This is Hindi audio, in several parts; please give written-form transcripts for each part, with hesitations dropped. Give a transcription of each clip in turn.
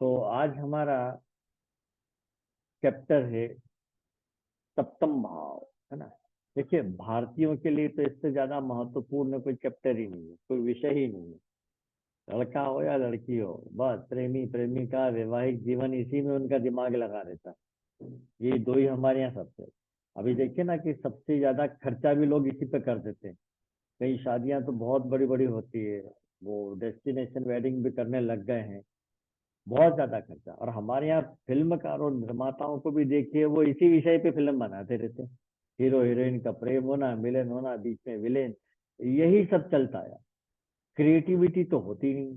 तो आज हमारा चैप्टर है सप्तम भाव, है ना। देखिए, भारतीयों के लिए तो इससे ज्यादा महत्वपूर्ण कोई चैप्टर ही नहीं है, कोई विषय ही नहीं है। लड़का हो या लड़की हो, बस प्रेमी प्रेमिका वैवाहिक जीवन इसी में उनका दिमाग लगा रहता है। ये दो ही हमारे यहाँ सबसे। अभी देखिए ना कि सबसे ज्यादा खर्चा भी लोग इसी पे कर देते हैं। कई शादियां तो बहुत बड़ी बड़ी होती है, वो डेस्टिनेशन वेडिंग भी करने लग गए हैं। बहुत ज्यादा खर्चा। और हमारे यहाँ फिल्मकार और निर्माताओं को भी देखिए, वो इसी विषय पे फिल्म बनाते रहते हैं। हीरो हीरोइन का प्रेम होना, मिलन होना, बीच में विलेन, यही सब चलता है। क्रिएटिविटी तो होती नहीं।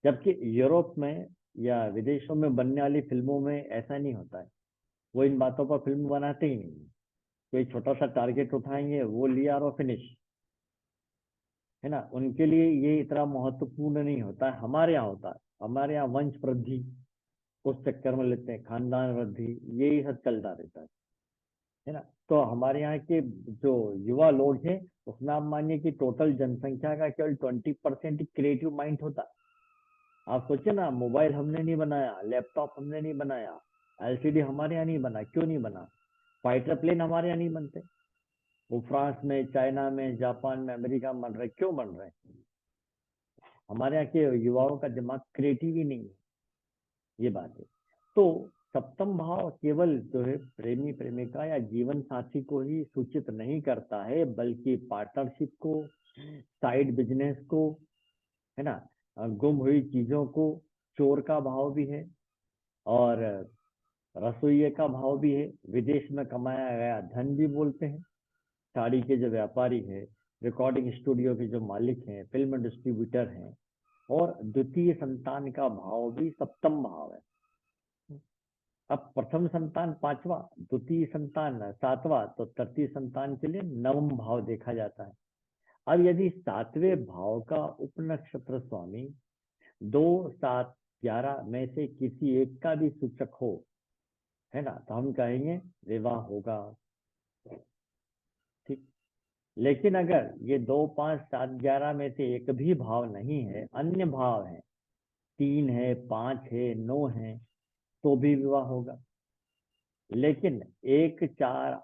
जबकि यूरोप में या विदेशों में बनने वाली फिल्मों में ऐसा नहीं होता है। वो इन बातों पर फिल्म बनाते ही नहीं। कोई छोटा सा टारगेट उठाएंगे, वो लिया और फिनिश, है ना। उनके लिए ये इतना महत्वपूर्ण नहीं होता है। हमारे यहाँ होता है। हमारे यहाँ वंश वृद्धि उस चक्कर में लेते हैं, खानदान वृद्धि, यही सब चलता रहता है ना। तो हमारे यहाँ के जो युवा लोग हैं, उसमें आप मानिए कि टोटल जनसंख्या का केवल 20% क्रिएटिव माइंड होता है। आप सोचिए ना, मोबाइल हमने नहीं बनाया, लैपटॉप हमने नहीं बनाया, एलसीडी हमारे यहाँ नहीं बना। क्यों नहीं बना? फाइटर प्लेन हमारे यहाँ नहीं बनते। वो फ्रांस में, चाइना में, जापान में, अमेरिका में बन रहे। क्यों बन रहे? हमारे यहाँ के युवाओं का दिमाग क्रिएटिव ही नहीं है। ये बात है। तो सप्तम भाव केवल जो है प्रेमी प्रेमिका या जीवन साथी को ही सूचित नहीं करता है, बल्कि पार्टनरशिप को, साइड बिजनेस को, है ना, गुम हुई चीजों को, चोर का भाव भी है, और रसोइये का भाव भी है, विदेश में कमाया गया धन भी बोलते हैं। साड़ी के जो व्यापारी है, रिकॉर्डिंग स्टूडियो के जो मालिक हैं, फिल्म डिस्ट्रीब्यूटर हैं, और द्वितीय संतान का भाव भी सप्तम भाव है। अब प्रथम संतान पांचवा, द्वितीय संतान सातवां, तो तृतीय संतान के लिए नवम भाव देखा जाता है। अब यदि सातवें भाव का उपनक्षत्र स्वामी 2, 7, 11 में से किसी एक का भी सूचक हो, है ना, तो हम कहेंगे विवाह होगा। ठीक। लेकिन अगर ये 2, 5, 7, 11 में से एक भी भाव नहीं है, अन्य भाव है, 3 है, 5 है, 9 है, तो भी विवाह होगा। लेकिन 1, 4,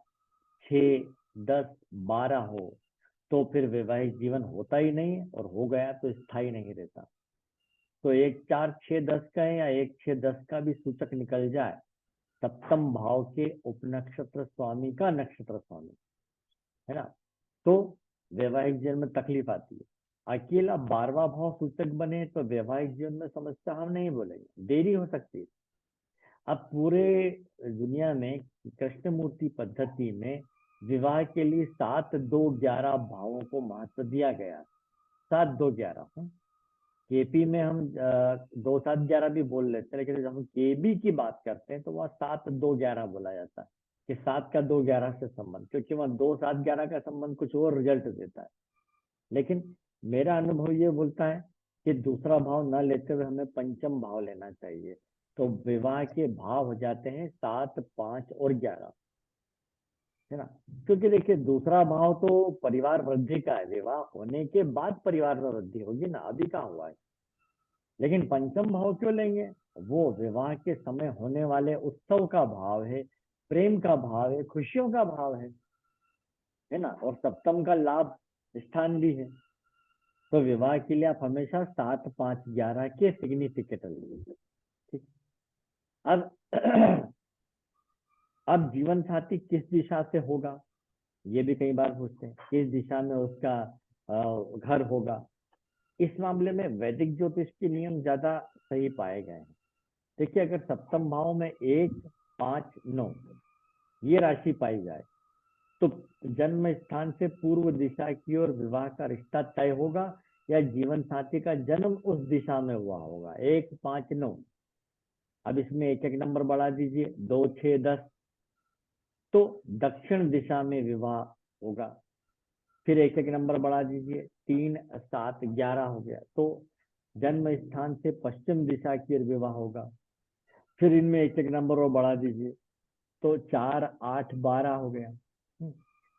6, 10, 12 हो तो फिर वैवाहिक जीवन होता ही नहीं है, और हो गया तो स्थायी नहीं रहता। तो 1, 4, 6, 10 का है, या 1, 6, 10 का भी सूचक निकल जाए, सप्तम भाव के उपनक्षत्र स्वामी का नक्षत्र स्वामी, है ना, तो वैवाहिक जीवन में तकलीफ आती है। अकेला 12वां भाव सूचक बने तो वैवाहिक जीवन में समस्या हम नहीं बोलेंगे, देरी हो सकती है। अब पूरे दुनिया में कृष्णमूर्ति पद्धति में विवाह के लिए 7, 2, 11 भावों को महत्व दिया गया। 7, 2, 11। केपी में हम 2, 7, 11 भी बोल लेते हैं, लेकिन जब हम केबी की बात करते हैं तो वहाँ 7, 2, 11 बोला जाता है, कि 7 का 2, 11 से संबंध, क्योंकि वहाँ 2, 7, 11 का संबंध कुछ और रिजल्ट देता है। लेकिन मेरा अनुभव ये बोलता है कि दूसरा भाव न लेते हुए हमें पंचम भाव लेना चाहिए। तो विवाह के भाव हो जाते हैं 7, 5 और 11, है ना। क्योंकि देखिए, दूसरा भाव तो परिवार वृद्धि का है, विवाह होने के बाद परिवार में वृद्धि होगी ना, अभी कहाँ हुआ है। लेकिन पंचम भाव क्यों लेंगे? वो विवाह के समय होने वाले उत्सव का भाव है, प्रेम का भाव है, खुशियों का भाव है ना। और सप्तम का लाभ स्थान भी है। तो विवाह के लिए आप हमेशा 7, 5, 11 के सिग्निफिकेट लीजिए। ठीक। अब अब जीवन साथी किस दिशा से होगा, ये भी कई बार पूछते हैं, किस दिशा में उसका घर होगा। इस मामले में वैदिक ज्योतिष के नियम ज्यादा सही पाए गए हैं। देखिए, अगर सप्तम भाव में 1, 5, 9 ये राशि पाई जाए, तो जन्म स्थान से पूर्व दिशा की ओर विवाह का रिश्ता तय होगा, या जीवन साथी का जन्म उस दिशा में हुआ होगा। 1, 5, 9। अब इसमें एक एक नंबर बढ़ा दीजिए, 2, 6, 10, तो दक्षिण दिशा में विवाह होगा। फिर एक एक नंबर बढ़ा दीजिए, 3, 7, 11 हो गया, तो जन्म स्थान से पश्चिम दिशा की ओर विवाह होगा। फिर इनमें एक एक नंबर और बढ़ा दीजिए, तो 4, 8, 12 हो गया।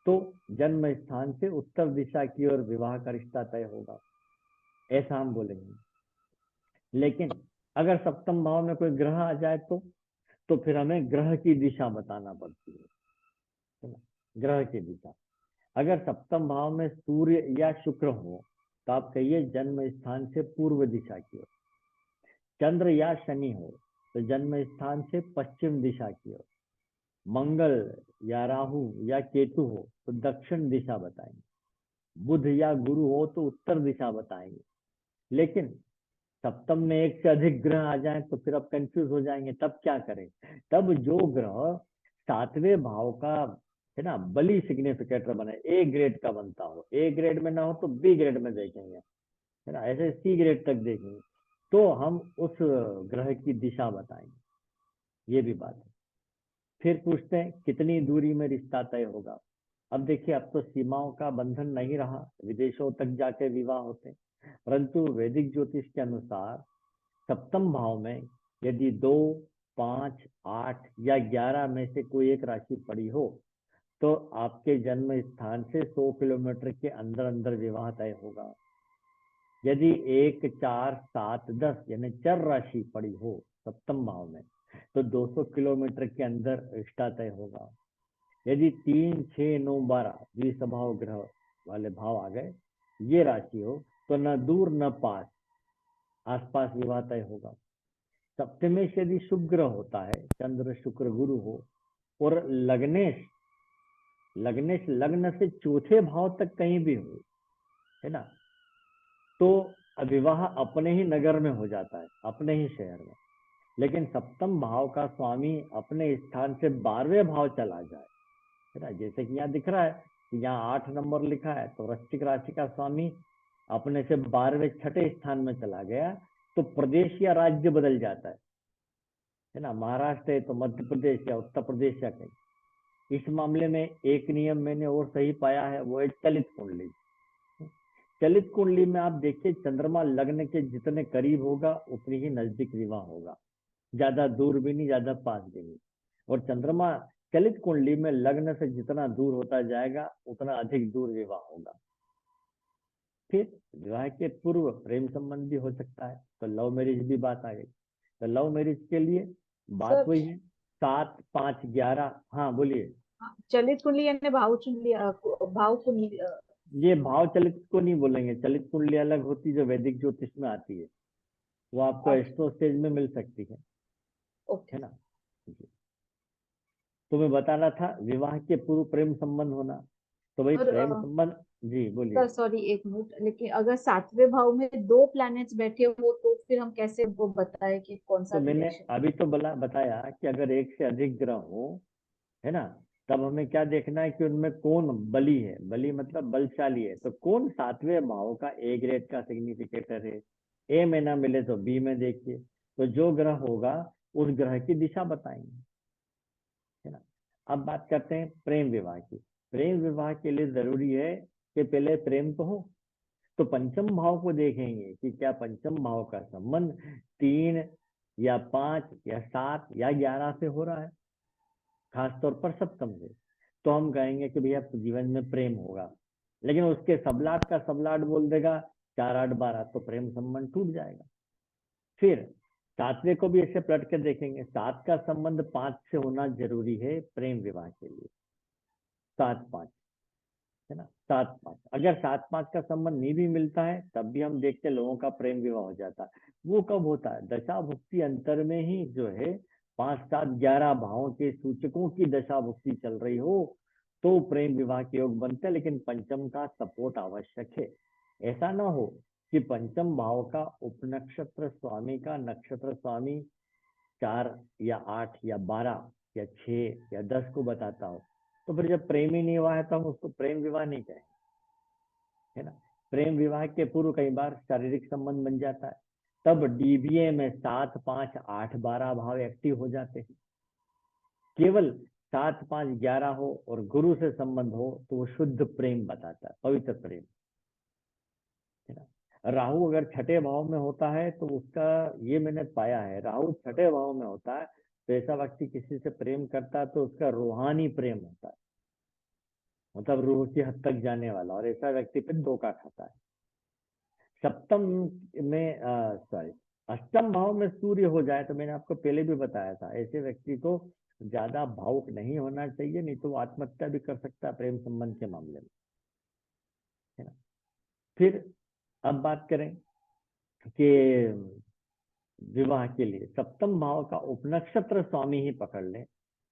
तो जन्म स्थान से उत्तर दिशा की ओर विवाह का रिश्ता तय होगा, ऐसा हम बोलेंगे। लेकिन अगर सप्तम भाव में कोई ग्रह आ जाए तो फिर हमें ग्रह की दिशा बताना पड़ती है ना, ग्रह की दिशा। अगर सप्तम भाव में सूर्य या शुक्र हो तो आप कहिए जन्म स्थान से पूर्व दिशा की ओर। चंद्र या शनि हो तो जन्म स्थान से पश्चिम दिशा की ओर। मंगल या राहु या केतु हो तो दक्षिण दिशा बताएंगे। बुध या गुरु हो तो उत्तर दिशा बताएंगे। लेकिन सप्तम में एक से अधिक ग्रह आ जाए तो फिर आप कंफ्यूज हो जाएंगे, तब क्या करें? तब जो ग्रह सातवें भाव का है ना बली सिग्निफिकेटर बने, ए ग्रेड का बनता हो, ए ग्रेड में ना हो तो बी ग्रेड में देखेंगे, है ना, ऐसे सी ग्रेड तक देखेंगे, तो हम उस ग्रह की दिशा बताएंगे। ये भी बात है। फिर पूछते हैं कितनी दूरी में रिश्ता तय होगा। अब देखिए, अब तो सीमाओं का बंधन नहीं रहा, विदेशों तक जाके विवाह होते हैं, परंतु वैदिक ज्योतिष के अनुसार सप्तम भाव में यदि 2, 5, 8 या 11 में से कोई एक राशि पड़ी हो तो आपके जन्म स्थान से 100 किलोमीटर के अंदर अंदर विवाह तय होगा। यदि 1, 4, 7, 10 यानी चर राशि पड़ी हो सप्तम भाव में तो 200 किलोमीटर के अंदर रिश्ता तय होगा। यदि 3, 6, 9, 12 द्विस्वभाव ग्रह वाले भाव आ गए, ये राशि हो, तो न दूर न पास, आसपास विवाह तय होगा। सप्तमेश यदि शुभ ग्रह होता है, चंद्र शुक्र गुरु हो, और लग्नेश लग्नेश लग्न से चौथे भाव तक कहीं भी हो, है ना, तो विवाह अपने ही नगर में हो जाता है, अपने ही शहर में। लेकिन सप्तम भाव का स्वामी अपने स्थान से 12वें भाव चला जाए, है ना, जैसे कि यहाँ दिख रहा है कि यहाँ 8 नंबर लिखा है, तो वृश्चिक राशि का स्वामी अपने से 12वें छठे स्थान में चला गया, तो प्रदेश या राज्य बदल जाता है ना, महाराष्ट्र है तो मध्य प्रदेश या उत्तर प्रदेश या कहीं। इस मामले में एक नियम मैंने और सही पाया है, वो है चलित कुंडली। चलित कुंडली में आप देखिए, चंद्रमा लग्न के जितने करीब होगा उतनी ही नजदीक विवाह होगा, ज्यादा दूर भी नहीं, ज्यादा पास भी नहीं। और चंद्रमा चलित कुंडली में लग्न से जितना दूर होता जाएगा उतना अधिक दूर विवाह होगा। फिर विवाह के पूर्व प्रेम संबंध भी हो सकता है, तो लव मैरिज भी बात आ गई। तो लव मैरिज के लिए बात सर, वही है, 7, 5, 11। हाँ बोलिए। चलित कुंडली यानी भाव कुंडली, भाव कुंडली। ये भाव चलित को नहीं बोलेंगे, चलित कुंडली अलग होती है जो वैदिक ज्योतिष में आती है, वो आपको अच्छा। एस्ट्रो स्टेज में मिल सकती ओके। है ना। जी। तो मैं बता रहा था विवाह के पूर्व प्रेम संबंध होना, तो भाई और प्रेम संबंध। जी बोलिए। सर सॉरी, एक मिनट, लेकिन अगर सातवें भाव में दो प्लैनेट्स बैठे हो तो फिर हम कैसे वो बताएं कि कौन सा तो मैंने डायरेक्शन? अभी तो बताया कि अगर एक से अधिक ग्रह हो, है ना, तब हमें क्या देखना है कि उनमें कौन बली है, बली मतलब बलशाली है, तो कौन सातवें भाव का ए ग्रेड का सिग्निफिकेटर है। ए में ना मिले तो बी में देखिए, तो जो ग्रह होगा उस ग्रह की दिशा बताएंगे, है ना। अब बात करते हैं प्रेम विवाह की। प्रेम विवाह के लिए जरूरी है कि पहले प्रेम तो हो, तो पंचम भाव को देखेंगे कि क्या पंचम भाव का संबंध 3 या 5 या 7 या 11 से हो रहा है, खासतौर पर सप्तम से, तो हम कहेंगे कि भैया जीवन में प्रेम होगा। लेकिन उसके सबलाट का सबलाट बोल देगा 4, 8, 12, तो प्रेम संबंध टूट जाएगा। फिर सातवें को भी ऐसे पलट कर देखेंगे, 7 का संबंध 5 से होना जरूरी है प्रेम विवाह के लिए, 7, 5, है ना, 7, 5। अगर 7, 5 का संबंध नहीं भी मिलता है तब भी हम देखते हैं लोगों का प्रेम विवाह हो जाता है। वो कब होता है? दशा भुक्ति अंतर में ही जो है 5, 7, 11 भावों के सूचकों की दशा भुक्ति चल रही हो तो प्रेम विवाह के योग बनते हैं, लेकिन पंचम का सपोर्ट आवश्यक है। ऐसा ना हो कि पंचम भाव का उपनक्षत्र स्वामी का नक्षत्र स्वामी 4 या 8 या 12 या 6 या 10 को बताता हो, तो फिर जब प्रेम ही नहीं हुआ है तो हम उसको प्रेम विवाह नहीं कहें, है ना। प्रेम विवाह के पूर्व कई बार शारीरिक संबंध बन जाता है, तब डीबीए में 7, 5, 8, 12 भाव एक्टिव हो जाते हैं। केवल 7, 5, 11 हो और गुरु से संबंध हो तो वो शुद्ध प्रेम बताता है, पवित्र प्रेम, है ना। राहु अगर छठे भाव में होता है तो उसका, ये मैंने पाया है, राहु छठे भाव में होता है तो ऐसा व्यक्ति किसी से प्रेम करता है तो उसका रूहानी प्रेम होता है, मतलब रूह की हद तक जाने वाला, और ऐसा व्यक्ति फिर धोखा खाता है। सप्तम में सॉरी अष्टम भाव में सूर्य हो जाए तो मैंने आपको पहले भी बताया था, ऐसे व्यक्ति को ज्यादा भावुक नहीं होना चाहिए, नहीं तो वो आत्महत्या भी कर सकता है प्रेम संबंध के मामले में, है ना। फिर अब बात करें कि विवाह के लिए सप्तम भाव का उपनक्षत्र स्वामी ही पकड़ ले,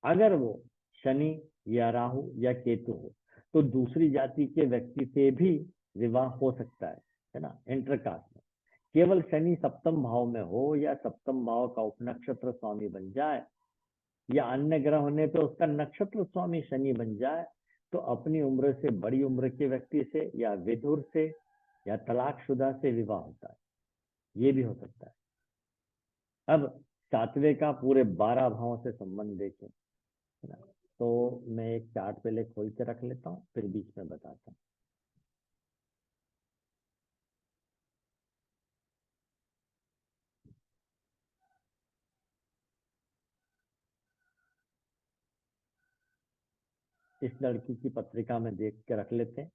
अगर वो शनि या राहु या केतु हो तो दूसरी जाति के व्यक्ति से भी विवाह हो सकता है ना, इंटरकास्ट में। केवल शनि सप्तम भाव में हो या सप्तम भाव का उपनक्षत्र स्वामी बन जाए या अन्य ग्रह होने पे उसका नक्षत्र स्वामी शनि बन जाए तो अपनी उम्र से बड़ी उम्र के व्यक्ति से या विधुर से या तलाकशुदा से विवाह होता है, ये भी हो सकता है। अब सातवें का पूरे 12 भावों से संबंध देखें, है ना, तो मैं एक चार्ट पहले खोल के रख लेता हूँ, फिर बीच में बताता हूँ। इस लड़की की पत्रिका में देख के रख लेते हैं।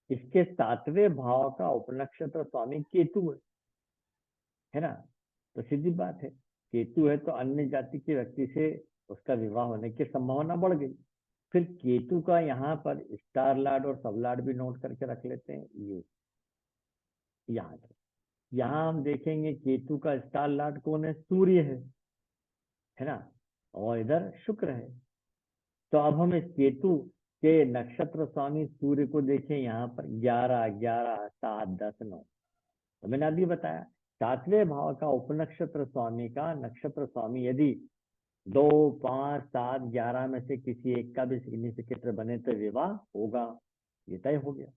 इसके सातवें भाव का उपनक्षत्र स्वामी केतु है ना, तो सीधी बात है, केतु है तो अन्य जाति के व्यक्ति से उसका विवाह होने की संभावना बढ़ गई। फिर केतु का यहाँ पर स्टार लार्ड और सब लार्ड भी नोट करके रख लेते हैं। ये यहाँ हम देखेंगे केतु का स्टार लार्ड कौन है, सूर्य है ना, और इधर शुक्र है। तो अब हम इस केतु के नक्षत्र स्वामी सूर्य को देखें, यहाँ पर 11 11 7 10 9, तो मैंने अभी बताया सातवें भाव का उपनक्षत्र स्वामी का नक्षत्र स्वामी यदि 2 5 7 11 में से किसी एक का भी सिग्निफिकेटर बने तो विवाह होगा, ये तय हो गया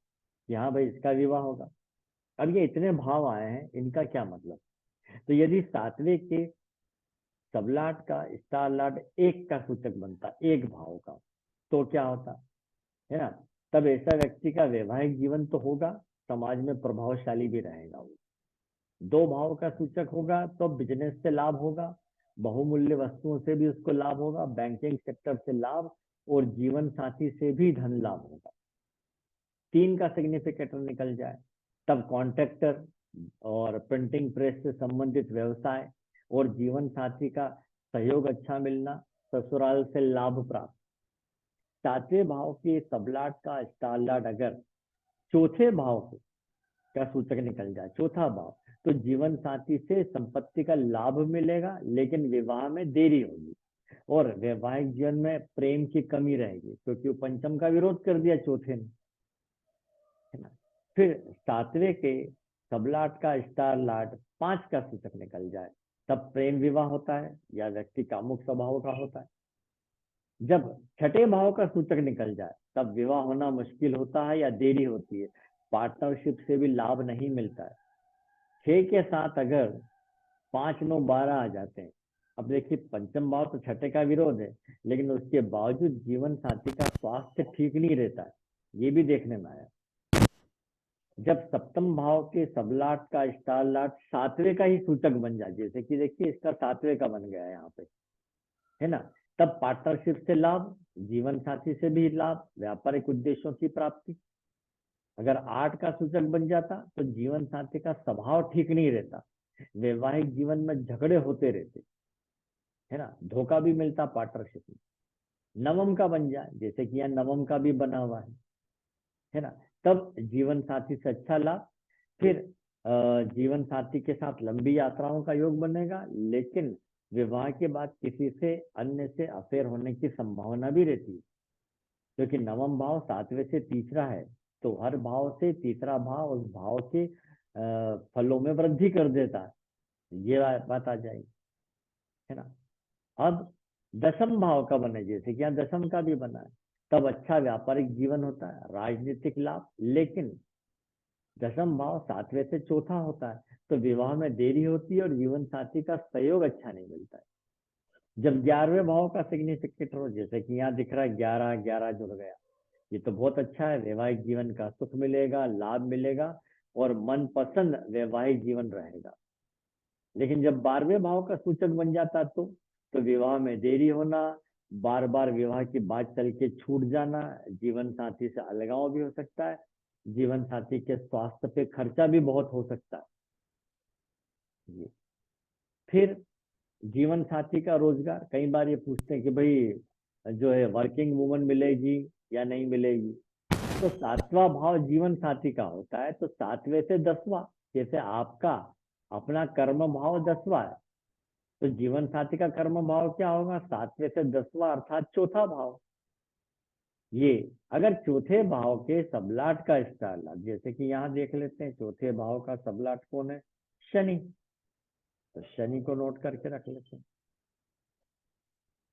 कि हाँ भाई इसका विवाह होगा। अब ये इतने भाव आए हैं, इनका क्या मतलब, तो यदि सातवें के सबलाट का स्टार लाट एक का सूचक बनता, एक भाव का, तो क्या होता है ना, तब ऐसा व्यक्ति का वैवाहिक जीवन तो होगा, समाज में प्रभावशाली भी रहेगा। वो 2 भाव का सूचक होगा तो बिजनेस से लाभ होगा, बहुमूल्य वस्तुओं से भी उसको लाभ होगा, बैंकिंग सेक्टर से लाभ और जीवन साथी से भी धन लाभ होगा। 3 का सिग्निफिकेटर निकल जाए तब कॉन्ट्रैक्टर और प्रिंटिंग प्रेस से संबंधित व्यवसाय और जीवन साथी का सहयोग अच्छा मिलना, ससुराल से लाभ प्राप्त। सातवें भाव के सबलाट का स्टार लाट अगर चौथे भाव का सूचक निकल जाए, चौथा भाव, तो जीवन साथी से संपत्ति का लाभ मिलेगा लेकिन विवाह में देरी होगी और वैवाहिक जीवन में प्रेम की कमी रहेगी क्योंकि वो पंचम का विरोध कर दिया चौथे ने, है ना। फिर सातवें के सबलाट का स्टार लाट 5 का सूचक निकल जाए तब प्रेम विवाह होता है या व्यक्ति कामुक स्वभाव का होता है। जब छठे भाव का सूचक निकल जाए तब विवाह होना मुश्किल होता है या देरी होती है, पार्टनरशिप से भी लाभ नहीं मिलता है। 6 के साथ अगर 5 9 12 आ जाते हैं, अब देखिए पंचम भाव तो छठे का विरोध है लेकिन उसके बावजूद जीवन साथी का स्वास्थ्य ठीक नहीं रहता है, ये भी देखने में आया। जब सप्तम भाव के सबलाट का स्टार लाट सातवें का ही सूचक बन जाए, जैसे कि देखिए इसका सातवें का बन गया है यहाँ पे, है ना, तब पार्टनरशिप से लाभ, जीवन साथी से भी लाभ, व्यापारिक उद्देश्यों की प्राप्ति। अगर 8 का सूचक बन जाता तो जीवन साथी का स्वभाव ठीक नहीं रहता, वैवाहिक जीवन में झगड़े होते रहते, है ना, धोखा भी मिलता पार्टनरशिप में। नवम का बन जाए, जैसे कि यहाँ नवम का भी बना हुआ है ना, तब जीवन साथी से अच्छा लाभ। फिर जीवन साथी के साथ लंबी यात्राओं का योग बनेगा लेकिन विवाह के बाद किसी से अन्य से अफेयर होने की संभावना भी रहती है क्योंकि नवम भाव सातवें से तीसरा है, तो हर भाव से तीसरा भाव उस भाव के फलों में वृद्धि कर देता है, ये बात आ जाएगी, है ना। अब दसम भाव का बने, जैसे कि यहाँ दसम का भी बना है, तब अच्छा व्यापारिक जीवन होता है, राजनीतिक लाभ, लेकिन दसम भाव सातवें से चौथा होता है तो विवाह में देरी होती है और जीवन साथी का सहयोग अच्छा नहीं मिलता है। जब 11वें भाव का सिग्निफिकेटर हो, जैसे कि यहाँ दिख रहा है 11 11 जुड़ गया, ये तो बहुत अच्छा है, वैवाहिक जीवन का सुख मिलेगा, लाभ मिलेगा और मनपसंद वैवाहिक जीवन रहेगा। लेकिन जब 12वें भाव का सूचक बन जाता तो विवाह में देरी होना, बार बार विवाह की बात चल के छूट जाना, जीवन साथी से अलगाव भी हो सकता है, जीवन साथी के स्वास्थ्य पे खर्चा भी बहुत हो सकता है। जी फिर जीवन साथी का रोजगार, कई बार ये पूछते हैं कि भाई जो है वर्किंग वुमन मिलेगी या नहीं मिलेगी। तो 7वां भाव जीवन साथी का होता है, तो 7वें से 10वां, जैसे आपका अपना कर्म भाव 10वां है, तो जीवन साथी का कर्म भाव क्या होगा, 7वें से 10वां अर्थात चौथा भाव। ये अगर चौथे भाव के सबलाट का स्टार लाट, जैसे कि यहाँ देख लेते हैं चौथे भाव का सबलाट कौन है, शनि, तो शनि को नोट करके रख लेते हैं।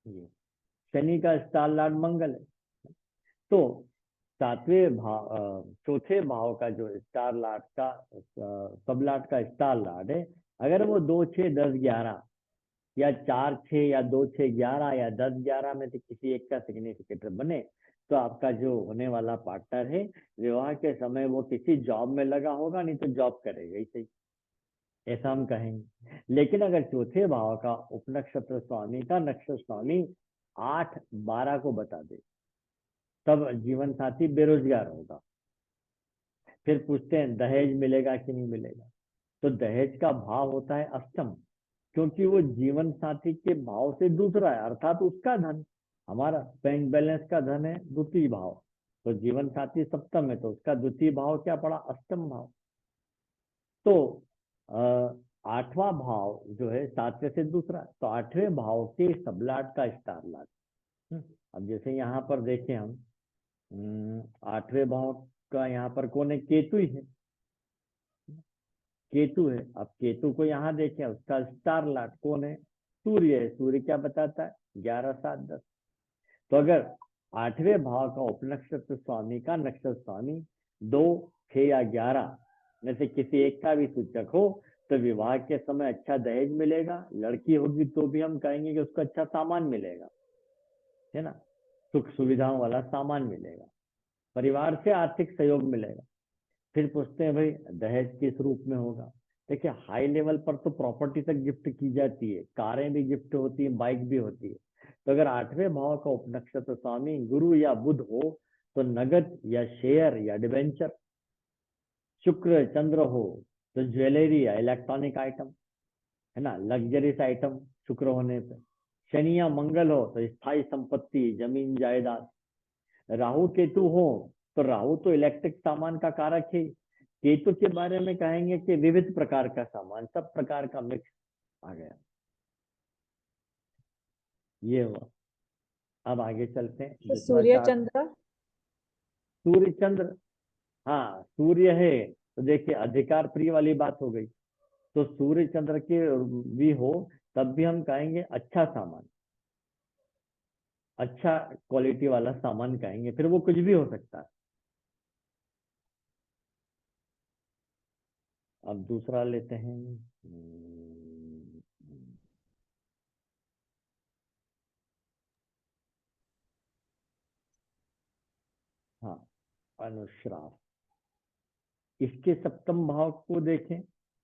ये शनि का स्टार लाट मंगल है। तो सातवें भाव चौथे भाव का जो स्टार लाट का सबलाट का स्टार लाट है, अगर वो 2 6 10 11 या 4 6 या 2 6 11 या 10 11 में से किसी एक का सिग्निफिकेटर बने, तो आपका जो होने वाला पार्टनर है विवाह के समय वो किसी जॉब में लगा होगा, नहीं तो जॉब करेगा ही सही, ऐसा हम कहेंगे। लेकिन अगर चौथे भाव का उपनक्षत्र स्वामी का नक्षत्र स्वामी 8 12 को बता दे, तब जीवन साथी बेरोजगार होगा। फिर पूछते हैं दहेज मिलेगा कि नहीं मिलेगा, तो दहेज का भाव होता है अष्टम, क्योंकि वो जीवन साथी के भाव से दूसरा है, अर्थात उसका धन, हमारा बैंक बैलेंस का धन है द्वितीय भाव, तो जीवन साथी सप्तम है, तो उसका द्वितीय भाव क्या पड़ा, अष्टम भाव। तो 8वां भाव जो है 7वें से दूसरा, तो 8वें भाव के सबलाट का स्टार लाट। अब जैसे यहाँ पर देखें हम 8वें भाव का यहाँ पर कौन है, केतु ही है, केतु है। अब केतु को यहाँ देखें, उसका स्टार लाट कौन है, सूर्य है। सूर्य क्या बताता है, 11 7 10। तो अगर 8वें भाव का उपनक्षत्र स्वामी का नक्षत्र स्वामी 2 6 या 11 में से किसी एक का भी सूचक हो, तो विवाह के समय अच्छा दहेज मिलेगा। लड़की होगी तो भी हम कहेंगे कि उसको अच्छा सामान मिलेगा, है ना, सुख सुविधाओं वाला सामान मिलेगा, परिवार से आर्थिक सहयोग मिलेगा। फिर पूछते हैं भाई दहेज किस रूप में होगा। देखिए हाई लेवल पर तो प्रॉपर्टी तक गिफ्ट की जाती है, कारें भी गिफ्ट होती है, बाइक भी होती है। तो अगर 8वें भाव का उपनक्षत्र स्वामी गुरु या बुध हो, तो नगद या शेयर या डिवेंचर। शुक्र चंद्र हो तो ज्वेलरी या इलेक्ट्रॉनिक आइटम, है ना, लग्जरीज आइटम शुक्र होने पे। शनि या मंगल हो तो स्थायी संपत्ति, जमीन जायदाद। राहु केतु हो तो राहु तो इलेक्ट्रिक सामान का कारक है, केतु के बारे में कहेंगे कि विविध प्रकार का सामान, सब प्रकार का मिक्स आ गया। ये हुआ। अब आगे चलते हैं, तो दूसरा सूर्य चार्ट। चंद्र। सूर्य चंद्र, हाँ सूर्य है तो देखिए अधिकार प्रिय वाली बात हो गई। तो सूर्य चंद्र के भी हो तब भी हम कहेंगे अच्छा सामान, अच्छा क्वालिटी वाला सामान कहेंगे, फिर वो कुछ भी हो सकता है। अब दूसरा लेते हैं। हाँ, अनुश्राव। इसके सप्तम भाव को देखें,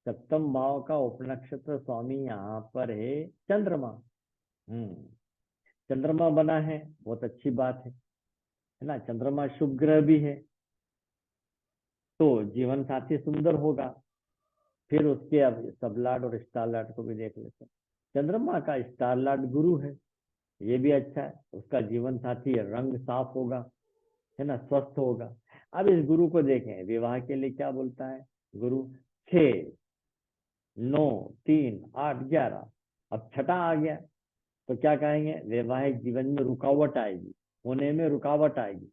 सप्तम भाव का उपनक्षत्र स्वामी यहाँ पर है चंद्रमा। हम्म चंद्रमा बना है, बहुत अच्छी बात है ना, चंद्रमा शुभ ग्रह भी है, तो जीवन साथी सुंदर होगा। फिर उसके अब सबलाट और स्टारलाट को भी देख लेते हैं। चंद्रमा का स्टारलाट गुरु है, ये भी अच्छा है, उसका जीवन साथी रंग साफ होगा, है ना, स्वस्थ होगा। अब इस गुरु को देखें, विवाह के लिए क्या बोलता है गुरु, 6 9 3 8 11। अब छठा आ गया, तो क्या कहेंगे, वैवाहिक जीवन में रुकावट आएगी, होने में रुकावट आएगी।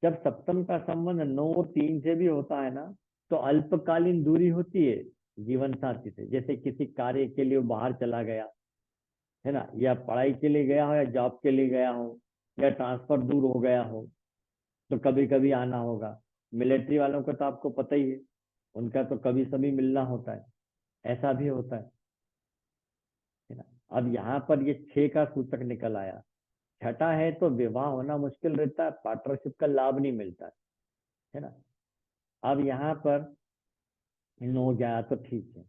जब सप्तम का संबंध 9 और 3 से भी होता है ना, तो अल्पकालीन दूरी होती है जीवन साथी से, जैसे किसी कार्य के लिए वो बाहर चला गया, है ना, या पढ़ाई के लिए गया हो या जॉब के लिए गया हो या ट्रांसफर दूर हो गया हो, तो कभी कभी आना होगा। मिलिट्री वालों का तो आपको पता ही है, उनका तो कभी सभी मिलना होता है, ऐसा भी होता है ना। अब यहाँ पर ये 6 का सूचक निकल आया, छठा है तो विवाह होना मुश्किल रहता है, पार्टनरशिप का लाभ नहीं मिलता है ना। अब यहाँ पर 9 गया तो ठीक है।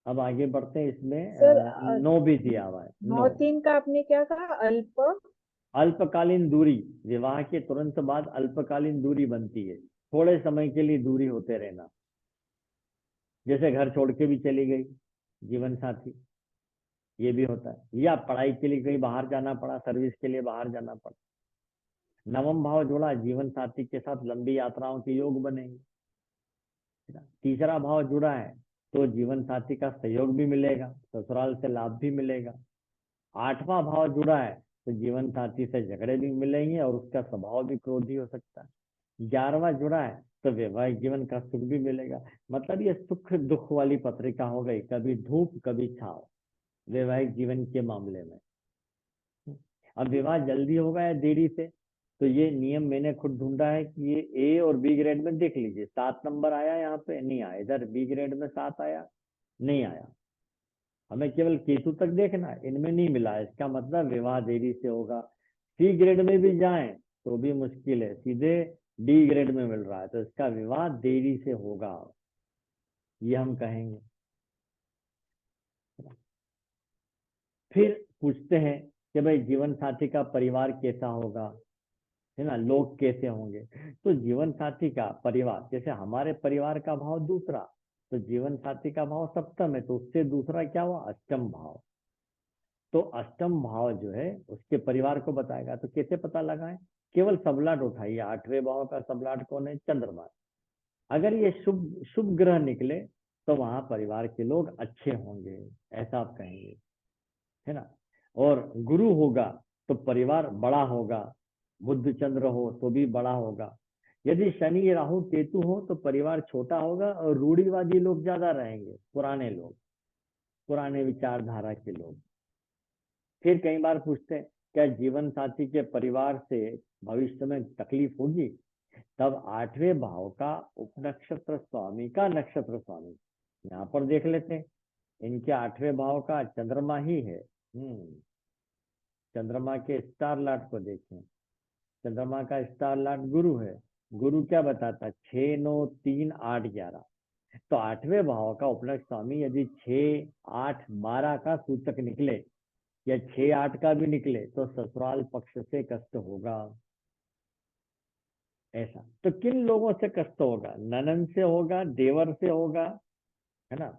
अब आगे बढ़ते हैं, सर इसमें 9 भी दिया हुआ है, 9। 9 3 का आपने क्या कहा, अल्प। अल्पकालीन दूरी, विवाह के तुरंत बाद अल्पकालीन दूरी बनती है, थोड़े समय के लिए दूरी होते रहना, जैसे घर छोड़ के भी चली गई जीवन साथी, ये भी होता है, या पढ़ाई के लिए कहीं बाहर जाना पड़ा, सर्विस के लिए बाहर जाना पड़ा। नवम भाव जुड़ा, जीवन साथी के साथ लंबी यात्राओं के योग बनेंगे। तीसरा भाव जुड़ा है तो जीवन साथी का सहयोग भी मिलेगा, ससुराल से लाभ भी मिलेगा। आठवां भाव जुड़ा है तो जीवन साथी से झगड़े भी मिलेंगे और उसका स्वभाव भी क्रोधी हो सकता है। 11वां जुड़ा है तो वैवाहिक जीवन का सुख भी मिलेगा। मतलब ये सुख दुख वाली पत्रिका हो गई, कभी धूप कभी छाव वैवाहिक जीवन के मामले में। अब विवाह जल्दी होगा या देरी से, तो ये नियम मैंने खुद ढूंढा है कि ये ए और बी ग्रेड में देख लीजिए। 7 नंबर आया, यहाँ पे नहीं आया, इधर बी ग्रेड में 7 आया, नहीं आया। हमें केवल केतु तक देखना है, इनमें नहीं मिला, इसका मतलब विवाह देरी से होगा। सी ग्रेड में भी जाएं तो भी मुश्किल है, सीधे डी ग्रेड में मिल रहा है, तो इसका विवाह देरी से होगा, ये हम कहेंगे। फिर पूछते हैं कि भाई जीवन साथी का परिवार कैसा होगा, है ना, लोग कैसे होंगे। तो जीवन साथी का परिवार, जैसे हमारे परिवार का भाव दूसरा, तो जीवन साथी का भाव सप्तम है, तो उससे दूसरा क्या हुआ, अष्टम भाव। तो अष्टम भाव जो है उसके परिवार को बताएगा। तो कैसे पता लगाएं, केवल सबलाट उठाइए। 8वें भाव का सबलाट कौन है, चंद्रमा। अगर ये शुभ शुभ ग्रह निकले तो वहां परिवार के लोग अच्छे होंगे, ऐसा आप कहेंगे, है ना। और गुरु होगा तो परिवार बड़ा होगा, बुध चंद्र हो तो भी बड़ा होगा। यदि शनि राहु केतु हो तो परिवार छोटा होगा और रूढ़िवादी लोग ज्यादा रहेंगे, पुराने लोग, पुराने विचारधारा के लोग। फिर कई बार पूछते हैं क्या जीवन साथी के परिवार से भविष्य में तकलीफ होगी, तब 8वें भाव का उपनक्षत्र स्वामी का नक्षत्र स्वामी यहाँ पर देख लेते हैं। इनके 8वें भाव का चंद्रमा ही है। चंद्रमा के स्टार लाट को देखें, चंद्रमा का स्टार लाट गुरु है। गुरु क्या बताता है, 6 9 3 8 11। तो 8वें भाव का उपलक्ष्य स्वामी यदि 6 8 12 का सूचक निकले या 6 8 का भी निकले तो ससुराल पक्ष से कष्ट होगा। ऐसा तो किन लोगों से कष्ट होगा, ननन से होगा, देवर से होगा, है ना,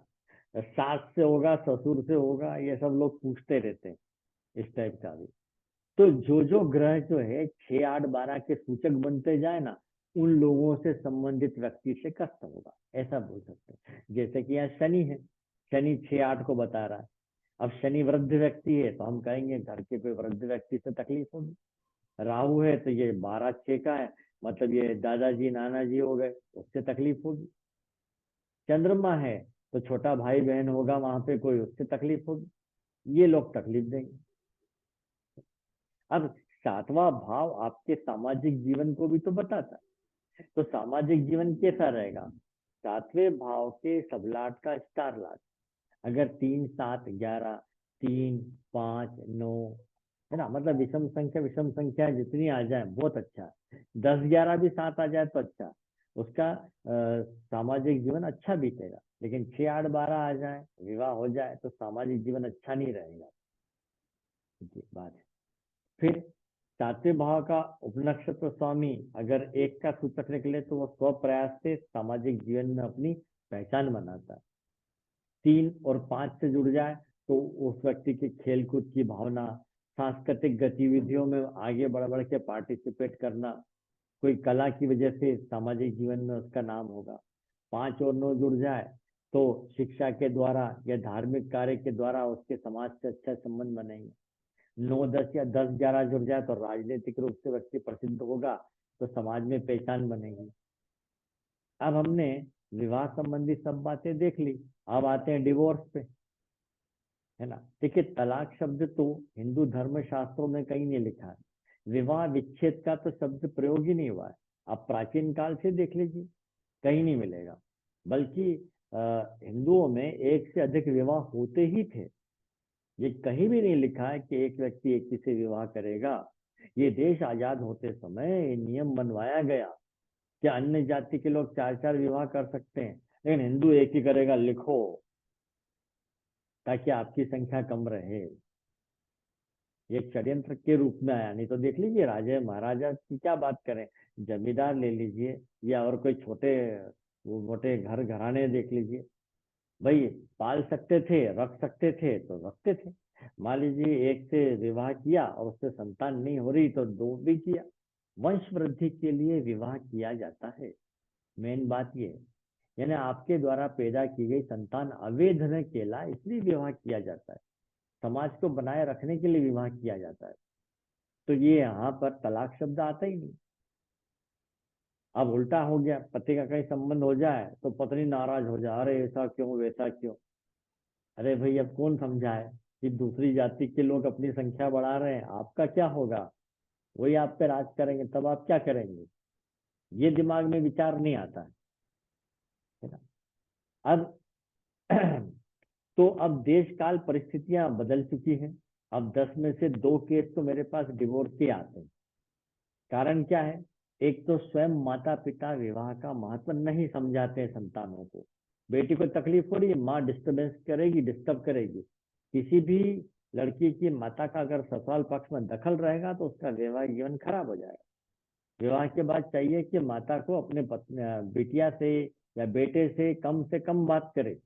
सास से होगा, ससुर से होगा, ये सब लोग पूछते रहते हैं इस टाइप का भी। तो जो ग्रह जो है 6 8 12 के सूचक बनते जाए ना, उन लोगों से संबंधित व्यक्ति से कष्ट होगा, ऐसा बोल सकते हैं। जैसे कि यहाँ शनि है, शनि 6 8 को बता रहा है। अब शनि वृद्ध व्यक्ति है तो हम कहेंगे घर के कोई वृद्ध व्यक्ति से तकलीफ होगी। राहु है तो ये 12 6 का है, मतलब ये दादाजी नाना जी हो गए, उससे तकलीफ होगी। चंद्रमा है तो छोटा भाई बहन होगा वहां पे कोई, उससे तकलीफ होगी, ये लोग तकलीफ देंगे। अब 7वां भाव आपके सामाजिक जीवन को भी तो बताता है, तो सामाजिक जीवन कैसा रहेगा। 7वें भाव के सबलाट का स्टार लाट अगर 3 7 11 3 5 9, है ना, मतलब विषम संख्या जितनी आ जाए बहुत अच्छा है। 10 11 भी 7 आ जाए तो अच्छा, उसका सामाजिक जीवन अच्छा बीतेगा। लेकिन 6 8 12 आ जाए, विवाह हो जाए तो सामाजिक जीवन अच्छा नहीं रहेगा, बात है। फिर 7वें भाव का उपनक्षत्र स्वामी अगर 1 का सूचक निकले तो वो स्व प्रयास से सामाजिक जीवन में अपनी पहचान बनाता है। 3 और 5 से जुड़ जाए तो उस व्यक्ति की खेलकूद की भावना, सांस्कृतिक गतिविधियों में आगे बढ़ बढ़ के पार्टिसिपेट करना, कोई कला की वजह से सामाजिक जीवन में उसका नाम होगा। 5 और 9 जुड़ जाए तो शिक्षा के द्वारा या धार्मिक कार्य के द्वारा उसके समाज से अच्छा संबंध बनेंगे। 9 10 या 10 11 जुड़ जाए तो राजनीतिक रूप से व्यक्ति प्रसिद्ध होगा, तो समाज में पहचान बनेगी। अब हमने विवाह संबंधी सब बातें देख ली, अब आते हैं डिवोर्स पे, है ना। देखिए तलाक शब्द तो हिंदू धर्म शास्त्रों में कहीं नहीं लिखा है, विवाह विच्छेद का तो शब्द प्रयोग ही नहीं हुआ है। आप प्राचीन काल से देख लीजिए, कहीं नहीं मिलेगा। बल्कि हिंदुओं में एक से अधिक विवाह होते ही थे, ये कहीं भी नहीं लिखा है कि एक व्यक्ति एक ही से विवाह करेगा। ये देश आजाद होते समय ये नियम बनवाया गया कि अन्य जाति के लोग 4 4 विवाह कर सकते हैं, लेकिन हिंदू एक ही करेगा, लिखो, ताकि आपकी संख्या कम रहे। ये षड्यंत्र के रूप में आया, नहीं तो देख लीजिए राजा महाराजा की क्या बात करें, जमींदार ले लीजिए या और कोई छोटे वो मोटे घर घराने देख लीजिए, भाई पाल सकते थे, रख सकते थे तो रखते थे, मान लीजिए एक से विवाह किया और उससे संतान नहीं हो रही तो दो भी किया, वंश वृद्धि के लिए विवाह किया जाता है। मेन बात ये है। यानी आपके द्वारा पैदा की गई संतान अवैध न कहलाए इसलिए विवाह किया जाता है, समाज को बनाए रखने के लिए विवाह किया जाता है। तो ये यहाँ पर तलाक शब्द आता ही नहीं। अब उल्टा हो गया, पति का कहीं संबंध हो जाए तो पत्नी नाराज हो जाए, अरे ऐसा क्यों वैसा क्यों। अरे भाई अब कौन समझाए कि दूसरी जाति के लोग अपनी संख्या बढ़ा रहे हैं, आपका क्या होगा, वही आप पे राज करेंगे, तब आप क्या करेंगे। ये दिमाग में विचार नहीं आता है ना। अब तो अब देश काल परिस्थितियां बदल चुकी हैं। अब 10 में से 2 केस तो मेरे पास डिवोर्स के आते हैं। कारण क्या है, एक तो स्वयं माता पिता विवाह का महत्व नहीं समझाते हैं संतानों को। बेटी को तकलीफ हो रही है, माँ डिस्टर्बेंस करेगी, डिस्टर्ब करेगी। किसी भी लड़की की माता का अगर ससुराल पक्ष में दखल रहेगा तो उसका वैवाहिक जीवन खराब हो जाएगा। विवाह के बाद चाहिए कि माता को अपने बिटिया से या बेटे से कम बात करे।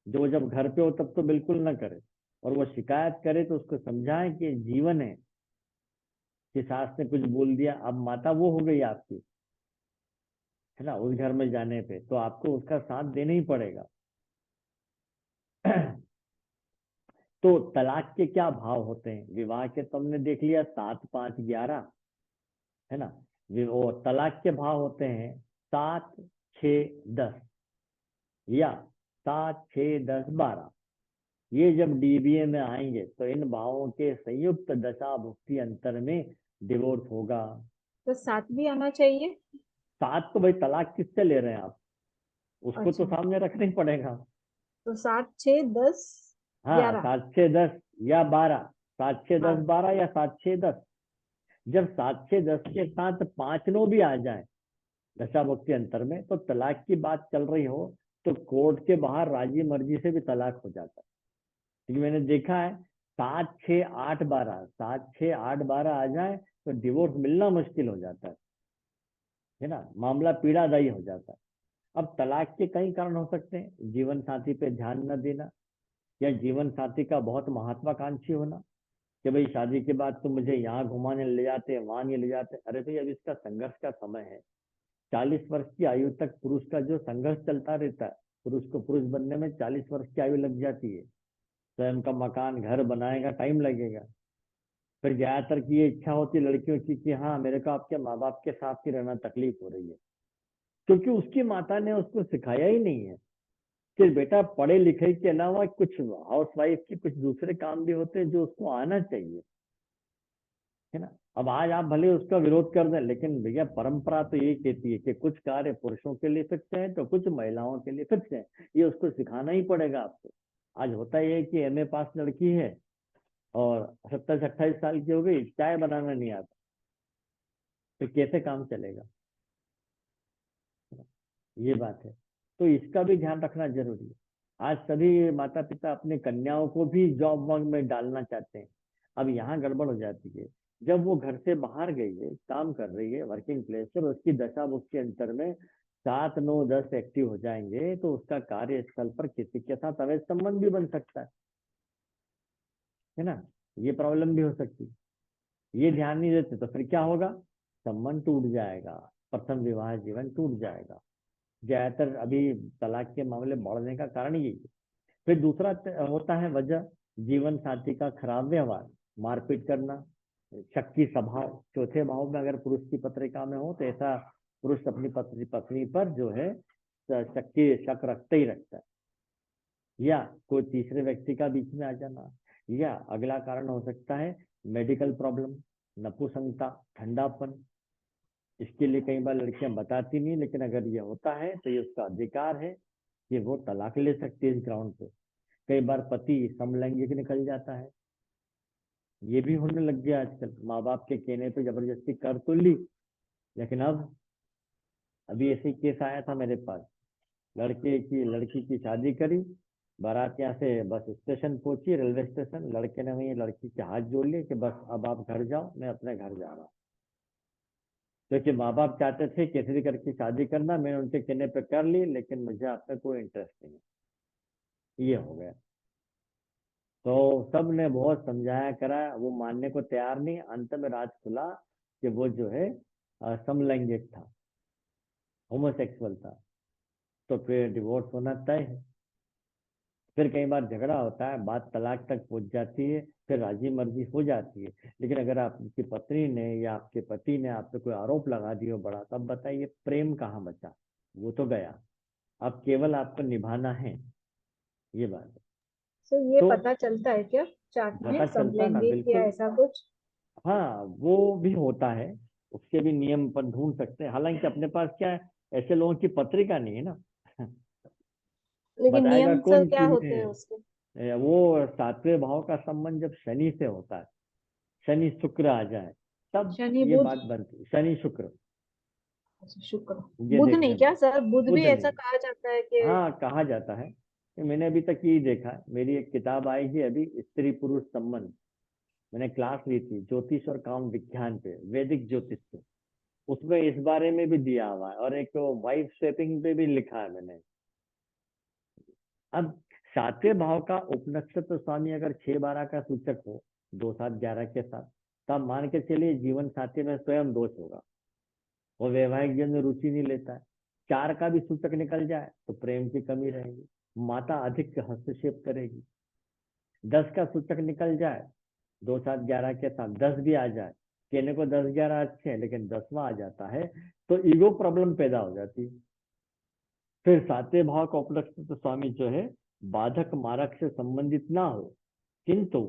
जो जब घर पे हो तब तो बिल्कुल ना करे, और वो शिकायत करे तो उसको समझाएं कि जीवन है, कि सास ने कुछ बोल दिया, अब माता वो हो गई आपकी, है ना। उस घर में जाने पे तो आपको उसका साथ देना ही पड़ेगा। तो तलाक के क्या भाव होते हैं विवाह के, तुमने देख लिया 7, 5, 11, है ना। वो तलाक के भाव होते हैं 7, 6, 10 या 7, 6, 10, 12। ये जब डीबीए में आएंगे तो इन भावों के संयुक्त दशा भुक्ति अंतर में डिवोर्स होगा। तो 7 भी आना चाहिए। 7 तो भाई तलाक किससे ले रहे हैं आप, उसको तो अच्छा, सामने रखना ही पड़ेगा। तो 7, 6, 10, हाँ, 11। 7, 6, 10 या 12, 7, 6, 10, हाँ, 12 या 7, 6, 10। जब 7, 6, 10 के साथ 5 नो भी आ जाए दशा भुक्ति अंतर में, तो तलाक की बात चल रही हो तो कोर्ट के बाहर राजी मर्जी से भी तलाक हो जाता है। क्योंकि मैंने देखा है 7, 6, 8, 12, 7, 6, 8, 12 आ जाए तो डिवोर्स मिलना मुश्किल हो जाता है ना, मामला पीड़ादायी हो जाता है। अब तलाक के कई कारण हो सकते हैं, जीवन साथी पे ध्यान न देना, या जीवन साथी का बहुत महत्वाकांक्षी होना, कि भाई शादी के बाद तो मुझे यहाँ घुमाने ले जाते हैं, वहां नहीं ले जाते। अरे भाई अब इसका संघर्ष का समय है। 40 वर्ष की आयु तक पुरुष का जो संघर्ष चलता रहता है, पुरुष को पुरुष बनने में 40 वर्ष की आयु लग जाती है। स्वयं का मकान घर बनाएगा, टाइम लगेगा। फिर ज्यादातर की ये इच्छा होती है लड़कियों की कि हाँ मेरे को आपके माँ बाप के साथ ही रहना तकलीफ हो रही है, क्योंकि उसकी माता ने उसको सिखाया ही नहीं है कि बेटा पढ़े लिखे के अलावा कुछ हाउस वाइफ की कुछ दूसरे काम भी होते हैं जो उसको आना चाहिए, है ना। अब आज आप भले उसका विरोध कर दें, लेकिन भैया परंपरा तो ये कहती है कि कुछ कार्य पुरुषों के लिए फिक्स है तो कुछ महिलाओं के लिए फिक्स है। ये उसको सिखाना ही पड़ेगा आपको। आज होता ही है कि एमए पास लड़की है और 27, 28 साल की हो गई, चाय बनाना नहीं आता, तो कैसे काम चलेगा। ये बात है। तो इसका भी ध्यान रखना जरूरी है। आज सभी माता पिता अपने कन्याओं को भी जॉब वर्क में डालना चाहते हैं। अब यहाँ गड़बड़ हो जाती है, जब वो घर से बाहर गई है, काम कर रही है वर्किंग प्लेस पर, उसकी दशा बुक के अंतर में 7, 9, 10 एक्टिव हो जाएंगे तो उसका कार्यस्थल पर किसी के साथ अवैध संबंध भी बन सकता है ना। ये प्रॉब्लम भी हो सकती है। ये ध्यान नहीं देते तो फिर क्या होगा, संबंध टूट जाएगा, प्रथम विवाह जीवन टूट जाएगा। ज्यादातर अभी तलाक के मामले बढ़ने का कारण यही है। फिर दूसरा होता है वजह, जीवन साथी का खराब व्यवहार, मारपीट करना, शक की स्वभाव। चौथे भाव में अगर पुरुष की पत्रिका में हो तो ऐसा पुरुष अपनी पत्नी पत्नी पर जो है शक रखता ही रखता है। या कोई तीसरे व्यक्ति का बीच में आ जाना। या अगला कारण हो सकता है मेडिकल प्रॉब्लम, नपुंसकता, ठंडापन। इसके लिए कई बार लड़कियां बताती नहीं, लेकिन अगर ये होता है तो ये उसका अधिकार है कि वो तलाक ले सकती है इस ग्राउंड पे। कई बार पति समलैंगिक निकल जाता है, ये भी होने लग गया आजकल। माँ बाप के कहने पे जबरदस्ती कर तो ली, लेकिन अब अभी ऐसे ही केस आया था मेरे पास। लड़की की शादी करी, बारात यहाँ से बस स्टेशन पहुंची, रेलवे स्टेशन, लड़के ने वही लड़की के हाथ जोड़ लिए कि बस अब आप घर जाओ, मैं अपने घर जा रहा हूँ। क्योंकि माँ बाप चाहते थे कैसे भी करके शादी करना, मैंने उनके कहने पे कर ली, लेकिन मुझे आप पे कोई इंटरेस्ट नहीं है। ये हो गया। तो सब ने बहुत समझाया करा, वो मानने को तैयार नहीं। अंत में राज खुला कि वो जो है समलैंगिक था, होमोसेक्सुअल था। तो फिर डिवोर्स होना तय है। फिर कई बार झगड़ा होता है, बात तलाक तक पहुंच जाती है, फिर राजी मर्जी हो जाती है। लेकिन अगर आपकी पत्नी ने या आपके पति ने आप पे कोई आरोप लगा दिया हो बड़ा, तब बताइए प्रेम कहाँ बचा? वो तो गया। अब केवल आपको निभाना है, ये बात है। सो ये तो पता चलता है क्या चार्ट में पता चलता ना, समलैंगिक या बिल्कुल। ऐसा कुछ? हाँ, वो भी होता है। उसके भी नियम पर ढूंढ सकते हैं। हालांकि अपने पास क्या है, ऐसे लोगों की पत्रिका नहीं है ना। लेकिन बताएगा नियम सर कौन क्या होते हैं कि उसके? वो सातवें भाव का संबंध जब शनि से होता है, शनि शुक्र आ जाए, तब शनि ये बुध? बात बनती है। शनि शुक्र, अच्छा, शुक्र। ये बुध नहीं देखने क्या में। सर? बुध भी बुध ऐसा नहीं। कहा जाता है कि हाँ, कहा जाता है कि मैंने अभी तक यही देखा है। मेरी एक किताब आई है अभी, स्त्री पुरुष संबंध। मैंने क्लास ली थी ज्योतिष और काम विज्ञान पे, वैदिक ज्योतिष पे। उसमें इस बारे में भी दिया हुआ है, और एक वाइफ स्वैपिंग पे भी लिखा है मैंने। अब सातवें भाव का उपनक्षत्र स्वामी अगर 6-12 का सूचक हो, 2-7-11 के साथ, तब मान के चलिए जीवन साथी में स्वयं दोष होगा, वो वैवाहिक जीवन में रुचि नहीं लेता है। 4 का भी सूचक निकल जाए तो प्रेम की कमी रहेगी, माता अधिक हस्तक्षेप करेगी। 10 का सूचक निकल जाए, 2-7-11 के साथ 10 भी आ जाए, कहने को 10-11 अच्छे हैं, लेकिन 10वां आ जाता है तो ईगो प्रॉब्लम पैदा हो जाती है। फिर सातवें भाव का उपलक्षित स्वामी जो है, बाधक मारक से संबंधित ना हो, किंतु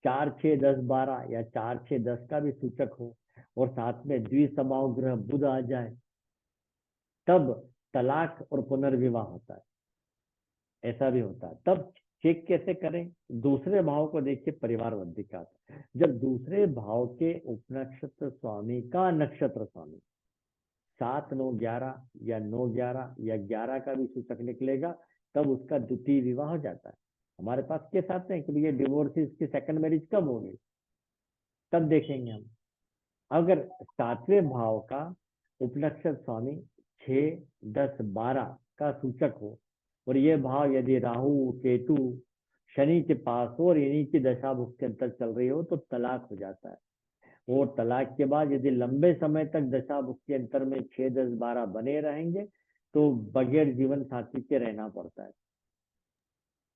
4-6-10-12 या 4-6-10 का भी सूचक हो, और साथ में द्विसभाव ग्रह बुध आ जाए, तब तलाक और पुनर्विवाह होता है। ऐसा भी होता है। तब चेक कैसे करें? दूसरे भाव को देखिए, परिवार वृद्धि का। जब दूसरे भाव के उपनक्षत्र स्वामी का नक्षत्र स्वामी 7-9-11 या 9-11 या 11 का भी सूचक निकलेगा, तब उसका द्वितीय विवाह हो जाता है। हमारे पास केस आते हैं कि भैया डिवोर्स, इसकी सेकंड मैरिज कब होगी, तब देखेंगे हम। अगर सातवें भाव का उपनक्षत्र स्वामी 6-10-12 का सूचक हो, और ये भाव यदि राहु केतु शनि के पास हो और इन्हीं की दशा भुक्ति के अंतर चल रही हो, तो तलाक हो जाता है। और तलाक के बाद यदि लंबे समय तक दशा भुक्ति अंतर में 6-10-12 बने रहेंगे, तो बगैर जीवन साथी के रहना पड़ता है।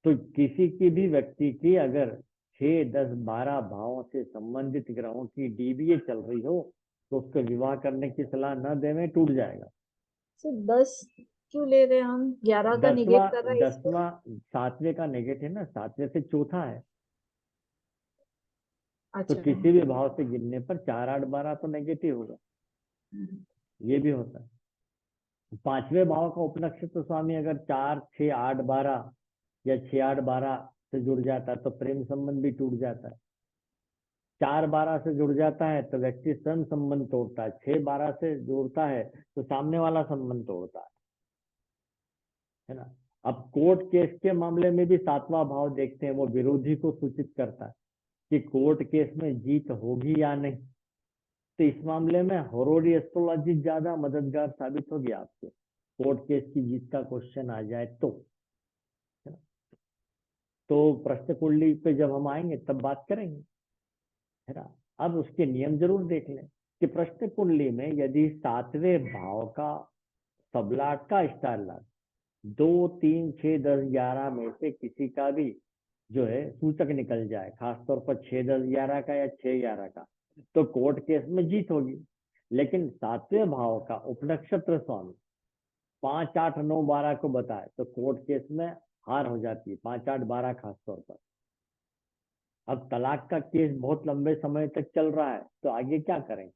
तो किसी की भी व्यक्ति की अगर 6-10-12 भावों से संबंधित ग्रहों की डीबीए चल रही हो, तो उसको विवाह करने की सलाह न देवें, टूट जाएगा। सर 10 क्यों ले रहे हैं हम? 11 का दसवां निगेट कर रहा है इसमें। दसवां सातवें का नेगेटिव है ना, सातवें से चौथा है। तो अच्छा। किसी भी भाव से गिनने पर 4-8-12 तो नेगेटिव होगा। ये भी होता है। पांचवें भाव का उपनक्षत्र स्वामी अगर 4-6-8-12 या 6-8-12 से जुड़ जाता है, तो प्रेम संबंध भी टूट जाता है। 4-12 से जुड़ जाता है तो व्यक्ति स्वयं संबंध तोड़ता है। 6-12 से जुड़ता है तो सामने वाला संबंध तोड़ता है ना। अब कोर्ट केस के मामले में भी सातवां भाव देखते हैं, वो विरोधी को सूचित करता है कि कोर्ट केस में जीत होगी या नहीं। तो इस मामले में हॉरोरी एस्ट्रोलॉजी ज्यादा मददगार साबित होगी आपके, कोर्ट केस की जीत का क्वेश्चन आ जाए तो, है ना। तो प्रश्न कुंडली पे जब हम आएंगे तब बात करेंगे, है ना। अब उसके नियम जरूर देख लें कि प्रश्न कुंडली में यदि सातवें भाव का सबलाट का स्टार लाट 2-3-6-10-11 में से किसी का भी जो है सूचक निकल जाए, खासतौर पर 6-10-11 का या 6-11 का, तो कोर्ट केस में जीत होगी। लेकिन सातवें भाव का उपनक्षत्र स्वामी 5-8-9-12 को बताए तो कोर्ट केस में हार हो जाती है, 5-8-12 खासतौर पर। अब तलाक का केस बहुत लंबे समय तक चल रहा है, तो आगे क्या करें?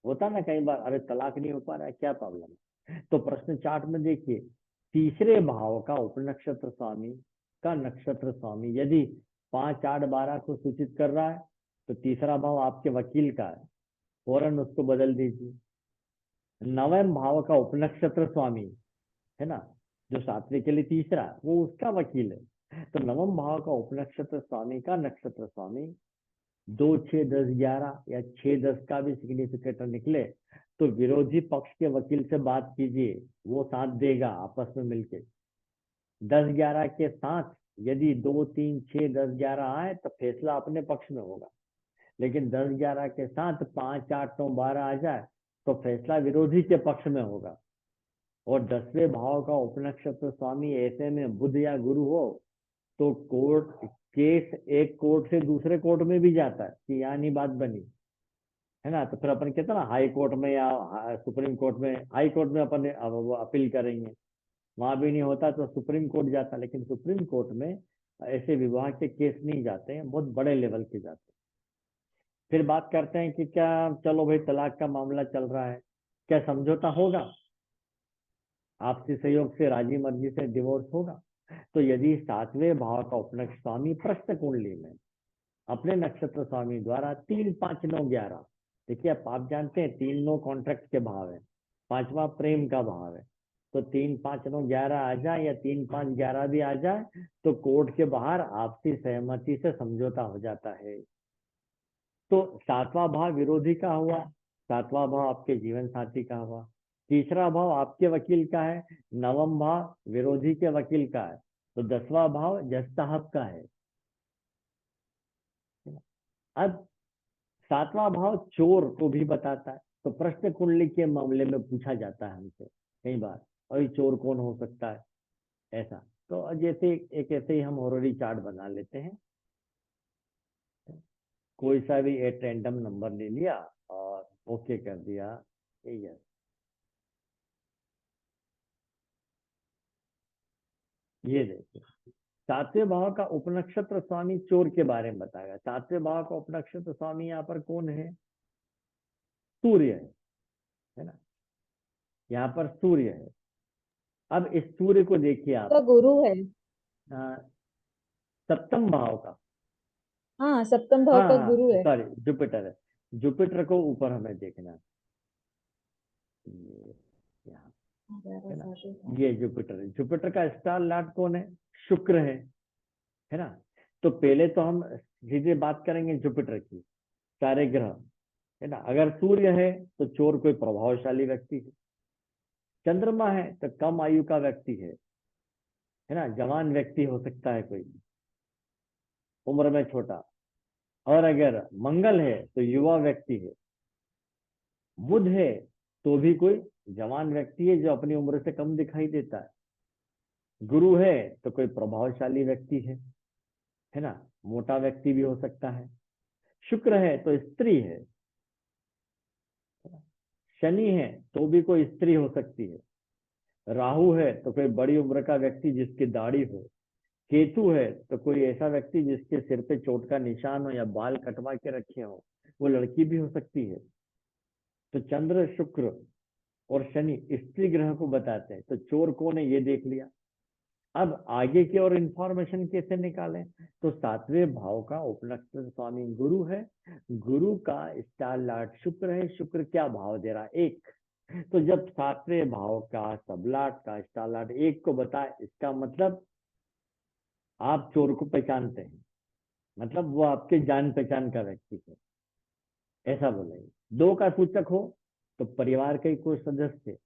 होता ना कई बार, अरे तलाक नहीं हो पा रहा है, क्या प्रॉब्लम है? तो प्रश्न चार्ट में देखिए, तीसरे भाव का उपनक्षत्र स्वामी का नक्षत्र स्वामी यदि 5-8-12 को सूचित कर रहा है, तो तीसरा भाव आपके वकील का है, फौरन उसको बदल दीजिए। नवम भाव का उपनक्षत्र स्वामी, है ना, जो सातवें के लिए तीसरा, वो उसका वकील है। तो नवम भाव का उपनक्षत्र स्वामी का नक्षत्र स्वामी 2-6-10-11 या 6-10 का भी सिग्निफिकेटर निकले, तो विरोधी पक्ष के वकील से बात कीजिए, वो साथ देगा आपस में मिलके। 10-11 के साथ यदि 2, 3, 6, 10, 11 आए तो फैसला अपने पक्ष में होगा, लेकिन 10, 11 के साथ 5, 8, 9, 12 आ जाए तो फैसला विरोधी के पक्ष में होगा। और 10वें भाव का उपनक्षत्र स्वामी ऐसे में बुध या गुरु हो तो कोर्ट केस एक कोर्ट से दूसरे कोर्ट में भी जाता है कि यहाँ नहीं बात बनी, है ना। तो फिर अपन कहते हैं ना हाई कोर्ट में या सुप्रीम कोर्ट में, हाई कोर्ट में अपन वो अपील करेंगे, वहां भी नहीं होता तो सुप्रीम कोर्ट जाता। लेकिन सुप्रीम कोर्ट में ऐसे विवाह के केस नहीं जाते हैं, बहुत बड़े लेवल के जाते हैं। फिर बात करते हैं कि क्या, चलो भाई तलाक का मामला चल रहा है, क्या समझौता होगा, आपसी सहयोग से राजी मर्जी से डिवोर्स होगा। तो यदि 7वें भाव का उपनक्ष स्वामी प्रश्न कुंडली में अपने नक्षत्र स्वामी द्वारा 3, 5, 9, 11, देखिए आप जानते हैं 3, 9 कॉन्ट्रैक्ट के भाव है, 5वां प्रेम का भाव है। तो 3, 5, 9, 11 आ जाए या 3, 5, 11 भी आ जाए तो कोर्ट के बाहर आपसी सहमति से समझौता हो जाता है। तो 7वां भाव विरोधी का हुआ, 7वां भाव आपके जीवन साथी का हुआ, तीसरा भाव आपके वकील का है, 9वां भाव विरोधी के वकील का है, तो 10वां भाव जज साहब का है। अब 7वां भाव चोर को भी बताता है, तो प्रश्न कुंडली के मामले में पूछा जाता है हमसे कई बार, और चोर कौन हो सकता है ऐसा। तो जैसे एक ऐसे ही हम हॉररी चार्ट बना लेते हैं, कोई सा भी एक रैंडम नंबर ले लिया और ओके कर दिया, यस। ये देखिए 7वें भाव का उपनक्षत्र स्वामी चोर के बारे में बताएगा। 7वें भाव का उपनक्षत्र स्वामी यहाँ पर कौन है, सूर्य है ना, यहाँ पर सूर्य है। अब इस सूर्य को देखिए का आप, गुरु है। 7वें भाव का, हाँ, सप्तम भाव हाँ का हाँ गुरु है। सॉरी जुपिटर है, जुपिटर को ऊपर हमें देखना है, ये यहाँ, है ना, ये जुपिटर है। जुपिटर का स्टार लॉर्ड कौन है, शुक्र है ना। तो पहले तो हम सीधे बात करेंगे जुपिटर की, सारे ग्रह, है ना। अगर सूर्य है तो चोर कोई प्रभावशाली व्यक्ति है, चंद्रमा है तो कम आयु का व्यक्ति है ना, जवान व्यक्ति हो सकता है कोई, उम्र में छोटा। और अगर मंगल है तो युवा व्यक्ति है, बुध है तो भी कोई जवान व्यक्ति है जो अपनी उम्र से कम दिखाई देता है, गुरु है तो कोई प्रभावशाली व्यक्ति है ना, मोटा व्यक्ति भी हो सकता है, शुक्र है तो स्त्री है, शनि है तो भी कोई स्त्री हो सकती है, राहु है तो कोई बड़ी उम्र का व्यक्ति जिसकी दाढ़ी हो, केतु है तो कोई ऐसा व्यक्ति जिसके सिर पे चोट का निशान हो या बाल कटवा के रखे हो, वो लड़की भी हो सकती है। तो चंद्र, शुक्र और शनि स्त्री ग्रह को बताते हैं। तो चोर कौन है ये देख लिया। अब आगे की और इंफॉर्मेशन कैसे निकालें, तो 7वें भाव का उपनक्षत्र स्वामी गुरु है, गुरु का स्टार लॉर्ड शुक्र है, शुक्र क्या भाव दे रहा है, 1। तो जब 7वें भाव का सबलाट का स्टार लॉर्ड 1 को बताए, इसका मतलब आप चोर को पहचानते हैं, मतलब वो आपके जान पहचान का व्यक्ति है, ऐसा बोलेंगे। 2 का सूचक हो तो परिवार के कोई सदस्य,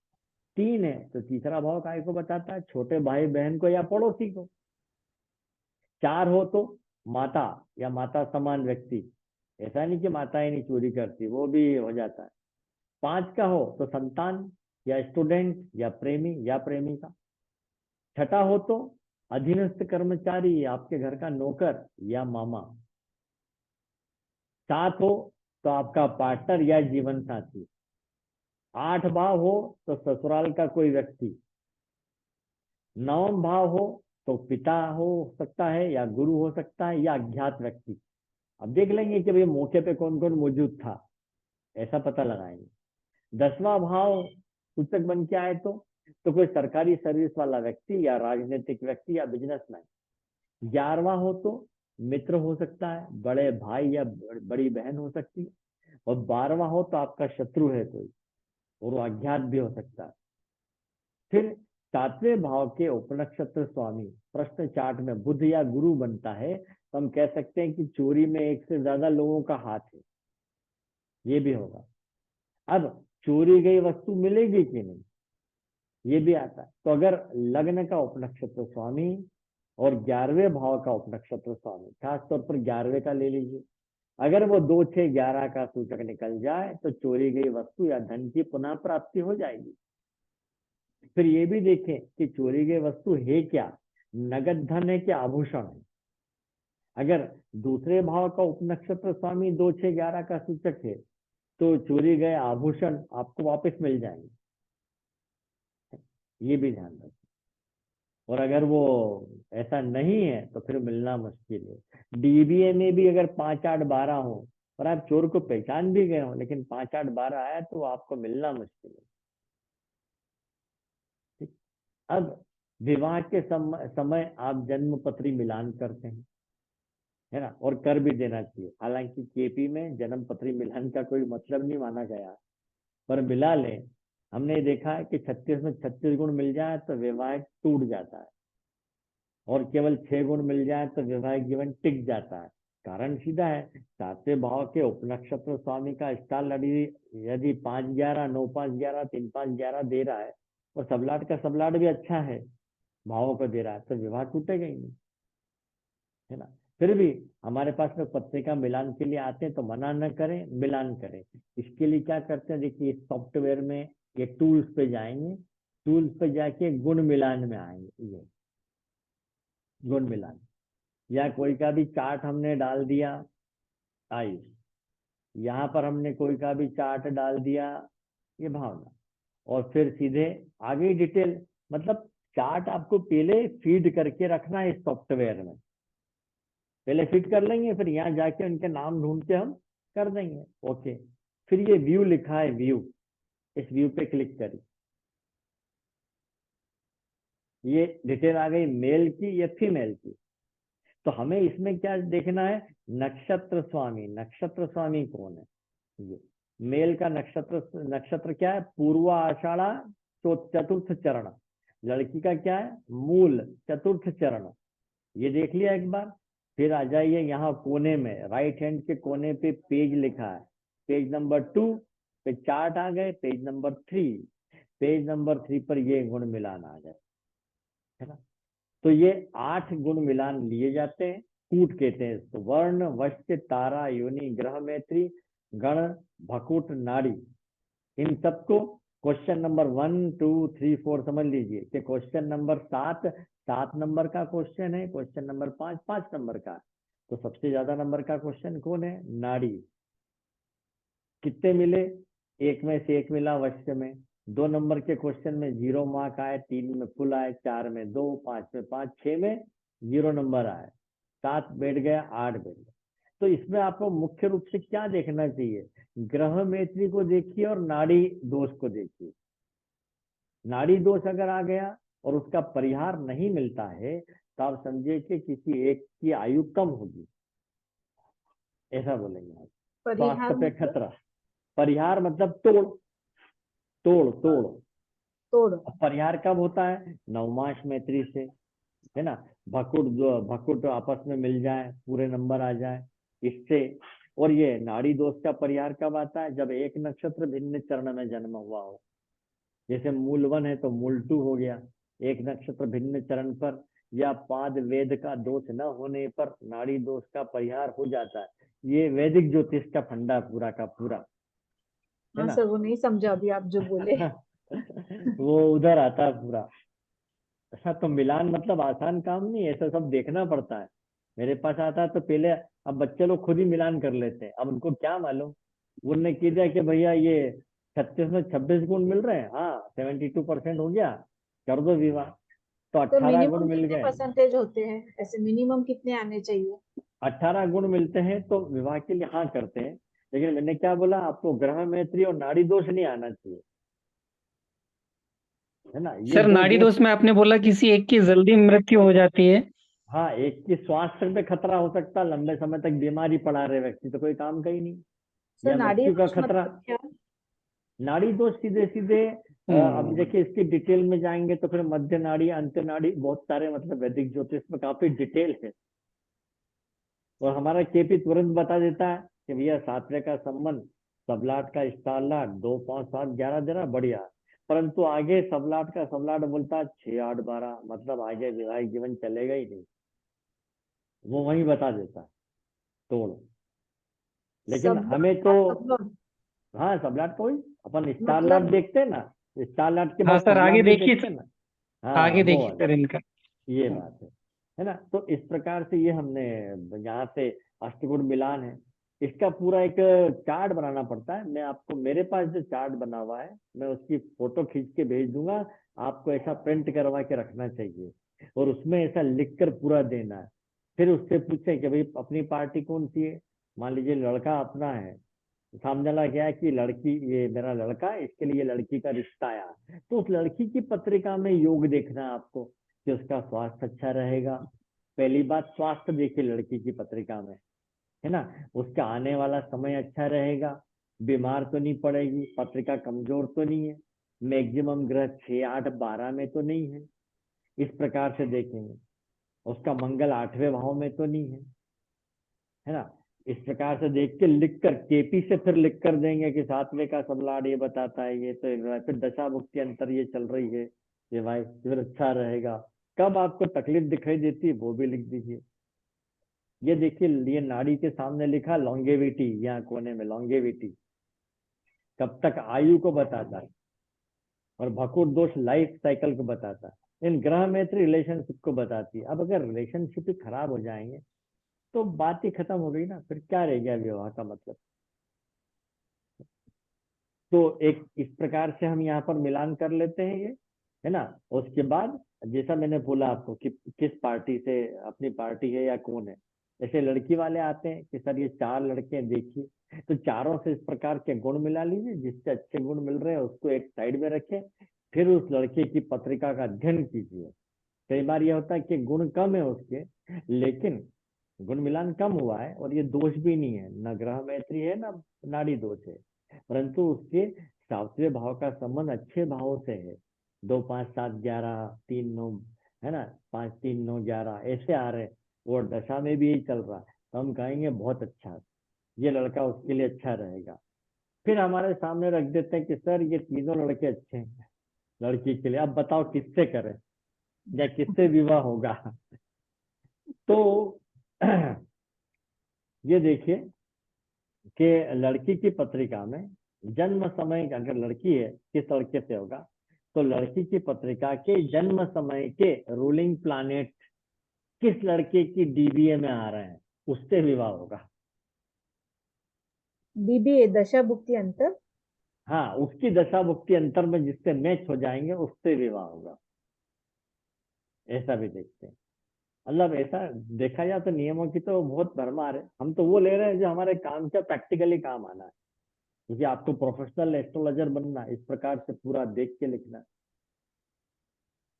3 है तो तीसरा भाव काय को बताता है, छोटे भाई बहन को या पड़ोसी को, 4 हो तो माता या माता समान व्यक्ति, ऐसा नहीं कि माताएं नहीं चोरी करती, वो भी हो जाता है। 5 का हो तो संतान या स्टूडेंट या प्रेमी या प्रेमिका, 6 हो तो अधीनस्थ कर्मचारी, आपके घर का नौकर या मामा, 7 हो तो आपका पार्टनर या जीवन साथी, 8 भाव हो तो ससुराल का कोई व्यक्ति, 9वां भाव हो तो पिता हो सकता है या गुरु हो सकता है या अज्ञात व्यक्ति। अब देख लेंगे कि भाई मौके पे कौन कौन मौजूद था, ऐसा पता लगाएंगे। 10वां भाव सूचक बन के आए तो कोई सरकारी सर्विस वाला व्यक्ति या राजनीतिक व्यक्ति या बिजनेसमैन। 11वां हो तो मित्र हो सकता है, बड़े भाई या बड़ी बहन हो सकती है। और 12वां हो तो आपका शत्रु है कोई, और वो अज्ञात भी हो सकता है। फिर 7वें भाव के उपनक्षत्र स्वामी प्रश्न चार्ट में बुध या गुरु बनता है, तो हम कह सकते हैं कि चोरी में एक से ज्यादा लोगों का हाथ है, ये भी होगा। अब चोरी गई वस्तु मिलेगी कि नहीं, ये भी आता है। तो अगर लग्न का उपनक्षत्र स्वामी और 11वें भाव का उपनक्षत्र स्वामी, खास तौर पर 11वें का ले लीजिए। अगर वो 2, 6, 11 का सूचक निकल जाए तो चोरी गई वस्तु या धन की पुनः प्राप्ति हो जाएगी। फिर ये भी देखें कि चोरी गई वस्तु है क्या, नगद धन है क्या आभूषण है। अगर दूसरे भाव का उपनक्षत्र स्वामी 2, 6, 11 का सूचक है तो चोरी गए आभूषण आपको वापस मिल जाएंगे, ये भी ध्यान रखें। और अगर वो ऐसा नहीं है तो फिर मिलना मुश्किल है। डीबीए में भी अगर 5, 8, 12 हो और आप चोर को पहचान भी गए हो लेकिन 5, 8, 12 आया तो आपको मिलना मुश्किल है। ठीक। अब विवाह के समय आप जन्म पत्री मिलान करते हैं, है ना, और कर भी देना चाहिए। हालांकि केपी में जन्म पत्री मिलान का कोई मतलब नहीं माना गया, पर मिला लें। हमने देखा है कि 36 में 36 गुण मिल जाए तो वैवाहिक टूट जाता है, और केवल 6 गुण मिल जाए तो वैवाहिक जीवन टिक जाता है। कारण सीधा है, 7वें भाव के उपनक्षत्र स्वामी का स्टार लड़ी यदि 5, 11, 9, 5, 11, 3, 5, 11 दे रहा है और सबलाट का सबलाट भी अच्छा है, भावों को दे रहा है, तो विवाह टूटेगा ही नहीं, है ना। फिर भी हमारे पास में पत्रिका मिलान के लिए आते हैं तो मना न करें, मिलान करें। इसके लिए क्या करते हैं, देखिए सॉफ्टवेयर में ये टूल्स पे जाएंगे, टूल्स पे जाके गुण मिलान में आएंगे, ये गुण मिलान, या कोई का भी चार्ट हमने डाल दिया आयुष, यहाँ पर हमने कोई का भी चार्ट डाल दिया ये भावना, और फिर सीधे आगे डिटेल। मतलब चार्ट आपको पहले फीड करके रखना है इस सॉफ्टवेयर में, पहले फिट कर लेंगे, फिर यहाँ जाके उनके नाम ढूंढ के हम कर देंगे। ओके, फिर ये व्यू लिखा है, व्यू, इस व्यू पे क्लिक करिए। ये डिटेल आ गई मेल की या फीमेल की। तो हमें इसमें क्या देखना है, नक्षत्र स्वामी, नक्षत्र स्वामी कौन है। ये मेल का नक्षत्र, नक्षत्र क्या है, पूर्व आषाढ़ा चतुर्थ चरण। लड़की का क्या है, मूल चतुर्थ चरण। ये देख लिया एक बार। फिर आ जाइए यहाँ कोने में, राइट हैंड के कोने पे पेज लिखा है, पेज नंबर 2 पे चार्ट आ गए, पेज नंबर 3, पेज नंबर 3 पर ये गुण मिलान आ गए, है ना। तो ये 8 गुण मिलान लिए जाते हैं, कूट कहते हैं इसको। वर्ण, वश्य, तारा, योनि, ग्रह, मैत्री, गण, भकुट, नाड़ी, इन सबको क्वेश्चन नंबर 1, 2, 3, 4 समझ लीजिए कि क्वेश्चन नंबर 7 7 नंबर का क्वेश्चन है, क्वेश्चन नंबर 5 5 नंबर का। तो सबसे ज्यादा नंबर का क्वेश्चन कौन है, नाड़ी। कितने मिले, 1 में से 1 मिला वश्य में। 2 नंबर के क्वेश्चन में 0 मार्क आए, 3 में फुल आए, 4 में 2, 5 में 5, 6 में 0 नंबर आए, 7 बैठ गया, 8 बैठ गया। तो इसमें आपको मुख्य रूप से क्या देखना चाहिए, ग्रह मैत्री को देखिए और नाड़ी दोष को देखिए। नाड़ी दोष अगर आ गया और उसका परिहार नहीं मिलता है तो आप समझिए कि किसी एक की आयु कम होगी, ऐसा बोलेंगे आप। परिहार स्वास्थ्य पे मतलब? खतरा, परिहार मतलब तोड़, तोड़ तोड़। तोड़। अब परिहार कब होता है, नवमास मैत्री से, है ना। भकुट, जो भकुट आपस में मिल जाए, पूरे नंबर आ जाए इससे। और ये नाड़ी दोष का परिहार कब आता है, जब एक नक्षत्र भिन्न चरण में जन्म हुआ हो। जैसे मूल 1 है तो मूल 2 हो गया, एक नक्षत्र भिन्न चरण पर, या पाद वेद का दोष न होने पर नाड़ी दोष का परिहार हो जाता है। ये वैदिक ज्योतिष का फंडा पूरा का पूरा, है हाँ ना। सर, वो नहीं समझा अभी आप जो बोले। वो उधर आता है पूरा। अच्छा, तो मिलान मतलब आसान काम नहीं है, ऐसा सब देखना पड़ता है। मेरे पास आता है तो पहले, अब बच्चे लोग खुद ही मिलान कर लेते हैं, अब उनको क्या मालूम। उनने कह दिया कि भैया ये 36 में 26 गुण मिल रहे हैं, हाँ 72% हो गया, कर दो विवाह। तो तो 18 गुण मिनिमम मिल कितने गए, परसेंटेज होते हैं, ऐसे मिनिमम कितने आने चाहिए? 18 गुण मिलते हैं तो विवाह के लिए हाँ करते हैं। लेकिन मैंने क्या बोला आपको, ग्रह मैत्री और नाड़ी दोष नहीं आना चाहिए, है ना, ये सर दो नाड़ी दोष। दोष में आपने बोला किसी एक की जल्दी मृत्यु हो जाती है। हाँ, एक की स्वास्थ्य पे खतरा हो सकता है, लंबे समय तक बीमारी पड़ा रहे व्यक्ति तो कोई काम का ही नहीं, सर या नाड़ी मृत्यु का दोष खतरा। मतलब क्या? नाड़ी दोष सीधे सीधे अब हम्म। देखिए इसकी डिटेल में जाएंगे तो फिर मध्य नाड़ी, अंत्य नाड़ी, बहुत सारे मतलब वैदिक ज्योतिष में काफी डिटेल है। और हमारा केपी तुरंत बता देता है कि भैया 7वें का संबंध, सबलाट का स्टार लाट, 2, 5, 7, 11 दे रहा, बढ़िया। परंतु आगे सबलाट का सबलाट बोलता 6, 8, 12, मतलब आगे वैवाहिक जीवन चलेगा ही नहीं, वो वहीं बता देता है तोड़। लेकिन सब हमें तो, सब हाँ सबलाट को ही अपन स्टार लाट मतलब देखते हैं ना, स्टार लाट के हाँ बाद सर, सबलाट आगे भी देखिए देखते सर, हैं ना। हाँ आगे वो देखिए वाला, सर इनका। ये बात है ना। तो इस प्रकार से ये हमने यहाँ से अष्टगुण मिलान है, इसका पूरा एक चार्ट बनाना पड़ता है। मैं आपको, मेरे पास जो चार्ट बना हुआ है मैं उसकी फोटो खींच के भेज दूंगा, आपको ऐसा प्रिंट करवा के रखना चाहिए और उसमें ऐसा लिख कर पूरा देना है। फिर उससे पूछे कि भाई अपनी पार्टी कौन सी है, मान लीजिए लड़का अपना है, सामने वाला क्या है कि लड़की, ये मेरा लड़का है, इसके लिए लड़की का रिश्ता आया, तो उस लड़की की पत्रिका में योग देखना है आपको कि उसका स्वास्थ्य अच्छा रहेगा। पहली बात स्वास्थ्य देखिए लड़की की पत्रिका में, है ना। उसका आने वाला समय अच्छा रहेगा, बीमार तो नहीं पड़ेगी, पत्रिका कमजोर तो नहीं है, मैक्सिमम ग्रह 6, 8, 12 में तो नहीं है, इस प्रकार से देखेंगे। उसका मंगल 8वें भाव में तो नहीं है ना। इस प्रकार से देख के लिख कर केपी से फिर लिख कर देंगे कि 7वें का सबलाड ये बताता है, ये तो फिर दशा भुक्ति अंतर ये चल रही है, ये भाई फिर अच्छा रहेगा। कब आपको तकलीफ दिखाई देती है वो भी लिख दीजिए। ये देखिए, ये नाड़ी के सामने लिखा लॉन्गेविटी, यहाँ कोने में लॉन्गेविटी कब तक आयु को बताता है, और भकुर दोष लाइफ साइकिल को बताता है। इन ग्रह मैत्री रिलेशनशिप को बताती है। अब अगर रिलेशनशिप ही खराब हो जाएंगे तो बात ही खत्म हो गई ना, फिर क्या रह गया विवाह का मतलब। तो एक इस प्रकार से हम यहाँ पर मिलान कर लेते हैं ये, है ना। उसके बाद जैसा मैंने बोला आपको कि किस पार्टी से अपनी पार्टी है या कौन है, जैसे लड़की वाले आते हैं कि सर ये 4 लड़के हैं देखिए, तो चारों से इस प्रकार के गुण मिला लीजिए, जिससे अच्छे गुण मिल रहे हैं उसको एक साइड में रखें, फिर उस लड़के की पत्रिका का अध्ययन कीजिए। कई बार ये होता है कि गुण कम है उसके, लेकिन गुण मिलान कम हुआ है और ये दोष भी नहीं है, न ग्रह मैत्री है न नाड़ी दोष है, परंतु उसके 7वें भाव का संबंध अच्छे भावों से है। 2, 5, 7, 11, 3, 9, है ना, 5, 3, 9, 11 ऐसे आ रहे हैं, और दशा में भी यही चल रहा है, तो हम कहेंगे बहुत अच्छा, ये लड़का उसके लिए अच्छा रहेगा। फिर हमारे सामने रख देते हैं कि सर ये तीनों लड़के अच्छे हैं लड़की के लिए, अब बताओ किससे करें या किससे विवाह होगा। तो ये देखिए कि लड़की की पत्रिका में जन्म समय, अगर लड़की है किस लड़के से होगा, तो लड़की की पत्रिका के जन्म समय के रूलिंग प्लैनेट किस लड़के की डीबीए में आ रहे हैं उससे विवाह होगा। बीबीए दशा भुक्ति अंतर। हाँ, उसकी दशा भुक्ति अंतर में जिससे मैच हो जाएंगे उससे विवाह होगा, ऐसा भी देखते हैं। मतलब ऐसा देखा जाए तो नियमों की तो बहुत भरमार है, हम तो वो ले रहे हैं जो हमारे काम का प्रैक्टिकली काम आना है, क्योंकि आपको प्रोफेशनल एस्ट्रोलॉजर बनना है, इस प्रकार से पूरा देख के लिखना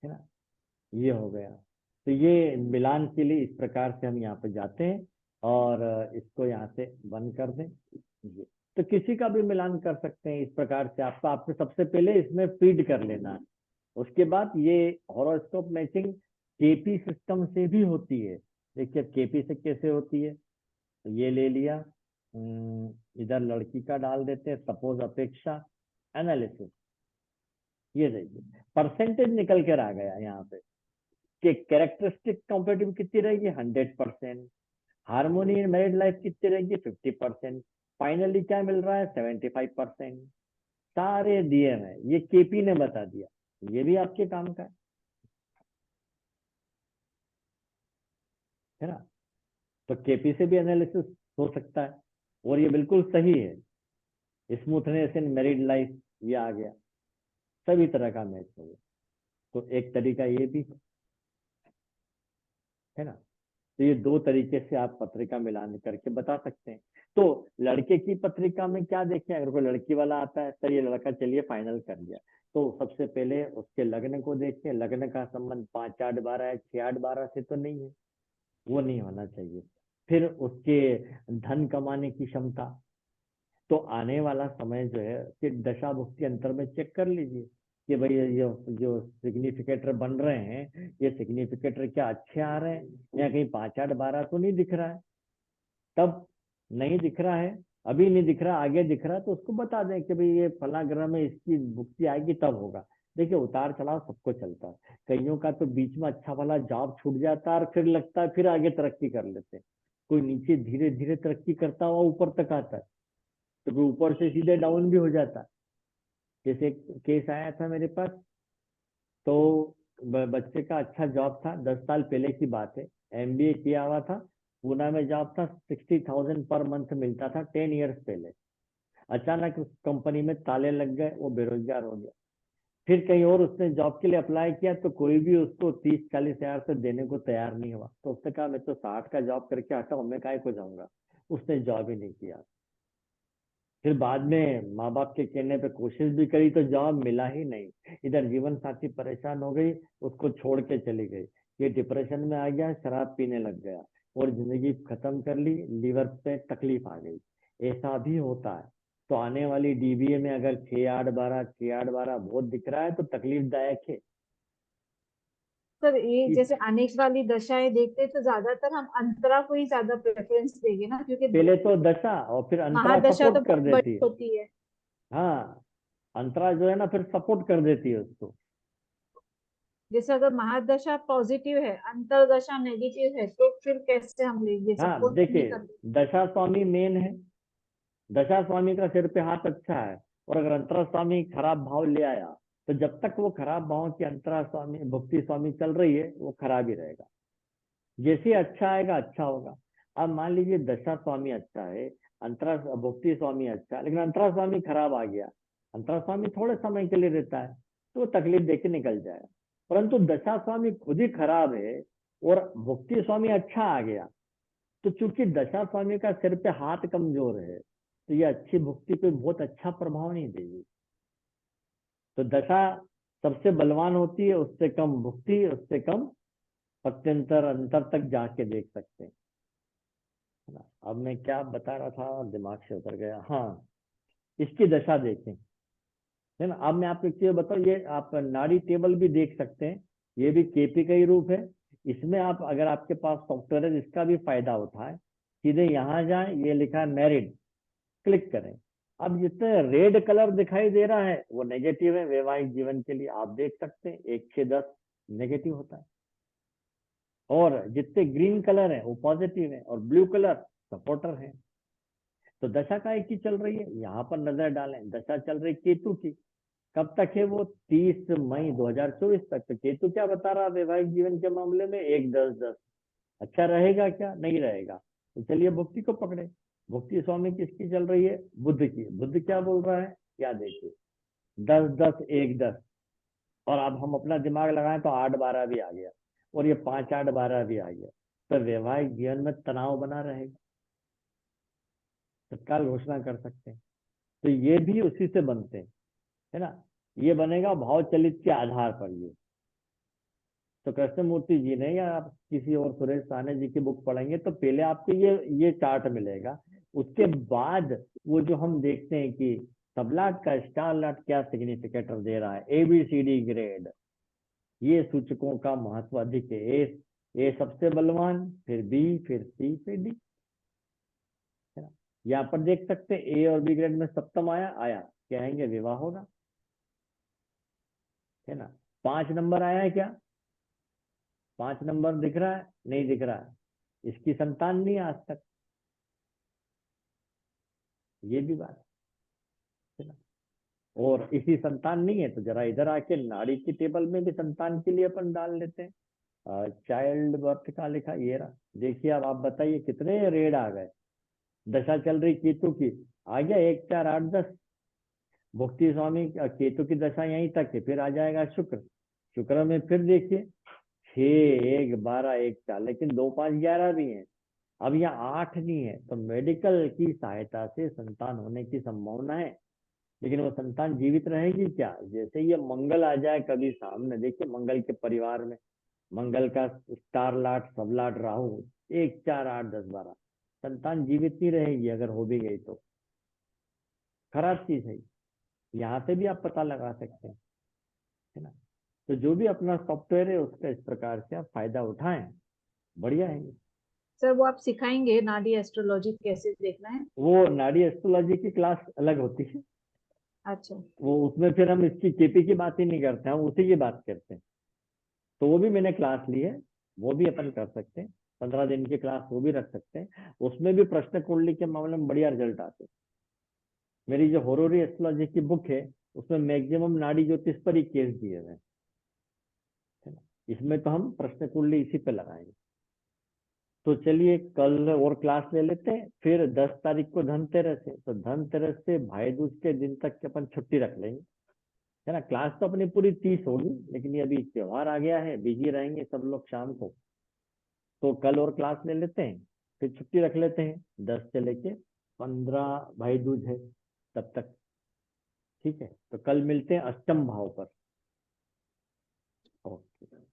है ना। ये हो गया। तो ये मिलान के लिए इस प्रकार से हम यहाँ पे जाते हैं और इसको यहाँ से बंद कर दें ये। तो किसी का भी मिलान कर सकते हैं इस प्रकार से, आपको आपको सबसे पहले इसमें फीड कर लेना है। उसके बाद ये हॉरोस्कोप मैचिंग केपी सिस्टम से भी होती है। देखिए केपी से कैसे होती है, तो ये ले लिया, इधर लड़की का डाल देते हैं, सपोज अपेक्षा एनालिसिस, ये देखिए परसेंटेज निकल कर आ गया यहाँ पे कि कैरेक्टरिस्टिक कॉम्पेटिव कितनी रहेगी 100%, हार्मोनी इन मैरिड लाइफ कितनी रहेगी 50%, फाइनली क्या मिल रहा है 75%। सारे दिए हैं, ये केपी ने बता दिया, ये भी आपके काम का है ना। तो केपी से भी एनालिसिस हो सकता है और ये बिल्कुल सही है। स्मूथनेस इन मैरिड लाइफ ये आ गया, सभी तरह का मैच हो गया। तो एक तरीका ये भी है ना। तो ये 2 तरीके से आप पत्रिका मिलान करके बता सकते हैं। तो लड़के की पत्रिका में क्या देखें, अगर कोई लड़की वाला आता है, सर ये लड़का चलिए फाइनल कर लिया, तो सबसे पहले उसके लग्न को देखें, लग्न का संबंध 5, 8, 12 है, 6, 8, 12 से तो नहीं है, वो नहीं होना चाहिए। फिर उसके धन कमाने की क्षमता, तो आने वाला समय जो है कि दशा भुक्ति अंतर में चेक कर लीजिए कि भाई ये जो सिग्निफिकेटर बन रहे हैं, ये सिग्निफिकेटर क्या अच्छे आ रहे हैं या कहीं 5, 8, 12 तो नहीं दिख रहा है। तब नहीं दिख रहा है अभी नहीं दिख रहा, आगे दिख रहा, तो उसको बता दें कि भाई ये फला ग्रह में इसकी भुक्ति आएगी तब होगा। देखिए उतार चढ़ाव सबको चलता है, कईयों का तो बीच में अच्छा वाला जॉब छूट जाता है और फिर लगता है फिर आगे तरक्की कर लेते हैं। कोई नीचे धीरे धीरे तरक्की करता हुआ ऊपर तक आता है, तो कोई ऊपर से सीधे डाउन भी हो जाता है। जैसे एक केस आया था मेरे पास, तो बच्चे का अच्छा जॉब था, 10 साल पहले की बात है, एमबीए किया हुआ था, पूना में जॉब था, 60,000 पर मंथ मिलता था 10 ईयर्स पहले। अचानक उस कंपनी में ताले लग गए, वो बेरोजगार हो गया। फिर कहीं और उसने जॉब के लिए अप्लाई किया, तो कोई भी उसको 30-40 हजार से देने को तैयार नहीं हुआ। तो उसने कहा मैं तो 60 का जॉब करके आता हूँ, मैं काहे को जाऊंगा। उसने जॉब ही नहीं किया। फिर बाद में माँ बाप के कहने पे कोशिश भी करी तो जॉब मिला ही नहीं। इधर जीवन साथी परेशान हो गई, उसको छोड़ के चली गई। ये डिप्रेशन में आ गया, शराब पीने लग गया और जिंदगी खत्म कर ली, लीवर पे तकलीफ आ गई। ऐसा भी होता है। तो आने वाली डीबीए में अगर 6-8-12 6-8-12 बहुत दिख रहा है तो तकलीफदायक है। सर ये कि जैसे आने वाली दशाएं देखते हैं तो ज्यादातर हम अंतरा को ही ज्यादा प्रेफरेंस देंगे ना, क्योंकि पहले तो दशा और फिर अंतरा महादशा तो सपोर्ट कर बहुत देती बड़ी है। होती है। हाँ, अंतरा जो है ना फिर सपोर्ट कर देती है उसको। जैसे अगर महादशा पॉजिटिव है, अंतरदशा नेगेटिव है, तो फिर कैसे हम लेंगे, हाँ सपोर्ट नहीं देखिए, कर। दशा स्वामी मेन है, दशा स्वामी का सिर पे हाथ अच्छा है, और अगर अंतरा स्वामी खराब भाव ले आया, तो जब तक वो खराब भाव की अंतरा स्वामी भुक्ति स्वामी चल रही है वो खराब ही रहेगा। जैसे अच्छा आएगा अच्छा होगा। अब मान लीजिए दशा स्वामी अच्छा है, अंतरा भुक्ति स्वामी अच्छा है, लेकिन अंतरा स्वामी खराब आ गया। अंतरा स्वामी थोड़े समय के लिए रहता है, तो वो तकलीफ देके निकल जाएगा। परंतु दशा स्वामी खुद ही खराब है और भुक्ति स्वामी अच्छा आ गया, तो चूंकि दशा स्वामी का सिर पे हाथ कमजोर है, तो ये अच्छी भुक्ति पे बहुत अच्छा प्रभाव नहीं देगी। तो दशा सबसे बलवान होती है, उससे कम भुक्ति, उससे कम पत्यंतर अंतर तक जाके देख सकते हैं, है ना। अब मैं क्या बता रहा था, दिमाग से उतर गया। हाँ, इसकी दशा देखें, है ना। अब मैं आपको एक चीज बताऊं, ये आप नाड़ी टेबल भी देख सकते हैं, ये भी केपी का ही रूप है। इसमें आप अगर आपके पास सॉफ्टवेयर है, इसका भी फायदा उठाएं। सीधे यहाँ जाएं, ये लिखा है मैरिड, क्लिक करें। अब जितने रेड कलर दिखाई दे रहा है वो नेगेटिव है वैवाहिक जीवन के लिए, आप देख सकते हैं 1-6-10 नेगेटिव होता है। और जितने ग्रीन कलर है वो पॉजिटिव है, और ब्लू कलर सपोर्टर है। तो दशा का एक ही चल रही है, यहाँ पर नजर डालें। दशा चल रही केतु की, कब तक है वो, 30 मई 2024 तक। तो केतु क्या बता रहा है वैवाहिक जीवन के मामले में, 1-10-10। अच्छा रहेगा क्या, नहीं रहेगा। तो चलिए भुक्ति को पकड़े। भुक्ति स्वामी किसकी चल रही है, बुध की। बुध क्या बोल रहा है, क्या देखिए, 10-10-1-10। और अब हम अपना दिमाग लगाएं तो 8-12 भी आ गया, और ये 5-8-12 भी आ गया। तो वैवाहिक जीवन में तनाव बना रहेगा, तत्काल घोषणा कर सकते हैं। तो ये भी उसी से बनते हैं, है ना। ये बनेगा भाव चलित के आधार पर ये। तो कृष्णमूर्ति जी ने, या आप किसी और सुरेश साहनी जी की बुक पढ़ेंगे तो पहले आपको ये चार्ट मिलेगा। उसके बाद वो जो हम देखते हैं कि सबलाट का स्टार लाट क्या सिग्निफिकेटर दे रहा है, ABCD ग्रेड, ये सूचकों का महत्व अधिक है। ए सबसे बलवान, फिर बी, फिर सी, फिर डी, है ना। यहाँ पर देख सकते हैं ए और बी ग्रेड में सप्तम आया आया, कहेंगे विवाह होगा, है ना। 5 नंबर आया है क्या, 5 नंबर दिख रहा है, नहीं दिख रहा है, इसकी संतान नहीं है आज तक, ये भी बात है ना। और इसी संतान नहीं है तो जरा इधर आके नाड़ी की टेबल में भी संतान के लिए अपन डाल लेते हैं। चाइल्ड बर्थ का लिखा ये रहा, देखिए अब आप बताइए कितने रेड आ गए। दशा चल रही केतु की, आ गया 1-4-8-10। भुक्ति स्वामी केतु की दशा यहीं तक है, फिर आ जाएगा शुक्र। शुक्र में फिर देखिए 6-1-12-1-4, लेकिन 2-5-11 भी है। अब यहाँ 8 नहीं है, तो मेडिकल की सहायता से संतान होने की संभावना है। लेकिन वो संतान जीवित रहेगी क्या, जैसे ये मंगल आ जाए कभी सामने, देखिए मंगल के परिवार में मंगल का स्टार लाट सब लाट राहु, 1-4-8-10-12, संतान जीवित नहीं रहेगी, अगर हो भी गई तो खराब चीज है। यहाँ से भी आप पता लगा सकते हैं, है ना। तो जो भी अपना सॉफ्टवेयर है उसका इस प्रकार से आप फायदा उठाएं, बढ़िया है। सर वो आप सिखाएंगे नाडी एस्ट्रोलॉजी कैसे देखना है? वो नाड़ी एस्ट्रोलॉजी की क्लास अलग होती है, अच्छा। वो उसमें फिर हम इसकी केपी की बात ही नहीं करते, हम उसी की बात करते हैं। तो वो भी मैंने क्लास ली है, वो भी अपन कर सकते हैं, 15 दिन की क्लास वो भी रख सकते हैं। उसमें भी प्रश्न कुंडली के मामले में बढ़िया रिजल्ट आते हैं। मेरी जो होरोरी एस्ट्रोलॉजी की बुक है उसमें मैक्सिमम नाड़ी ज्योतिष पर ही केस दिए हुए हैं, है ना। इसमें तो हम प्रश्न कुंडली इसी पे लगाएंगे। तो चलिए कल और क्लास ले लेते हैं, फिर 10 तारीख को धनतेरस है, तो धनतेरस से भाई दूज के दिन तक के अपन छुट्टी रख लेंगे, है ना। क्लास तो अपनी पूरी 30 होगी, लेकिन ये अभी त्योहार आ गया है, बिजी रहेंगे सब लोग शाम को, तो कल और क्लास ले लेते हैं, फिर छुट्टी रख लेते हैं 10 से लेके 15 भाई दूज है तब तक। ठीक है, तो कल मिलते हैं अष्टम भाव पर। ओके।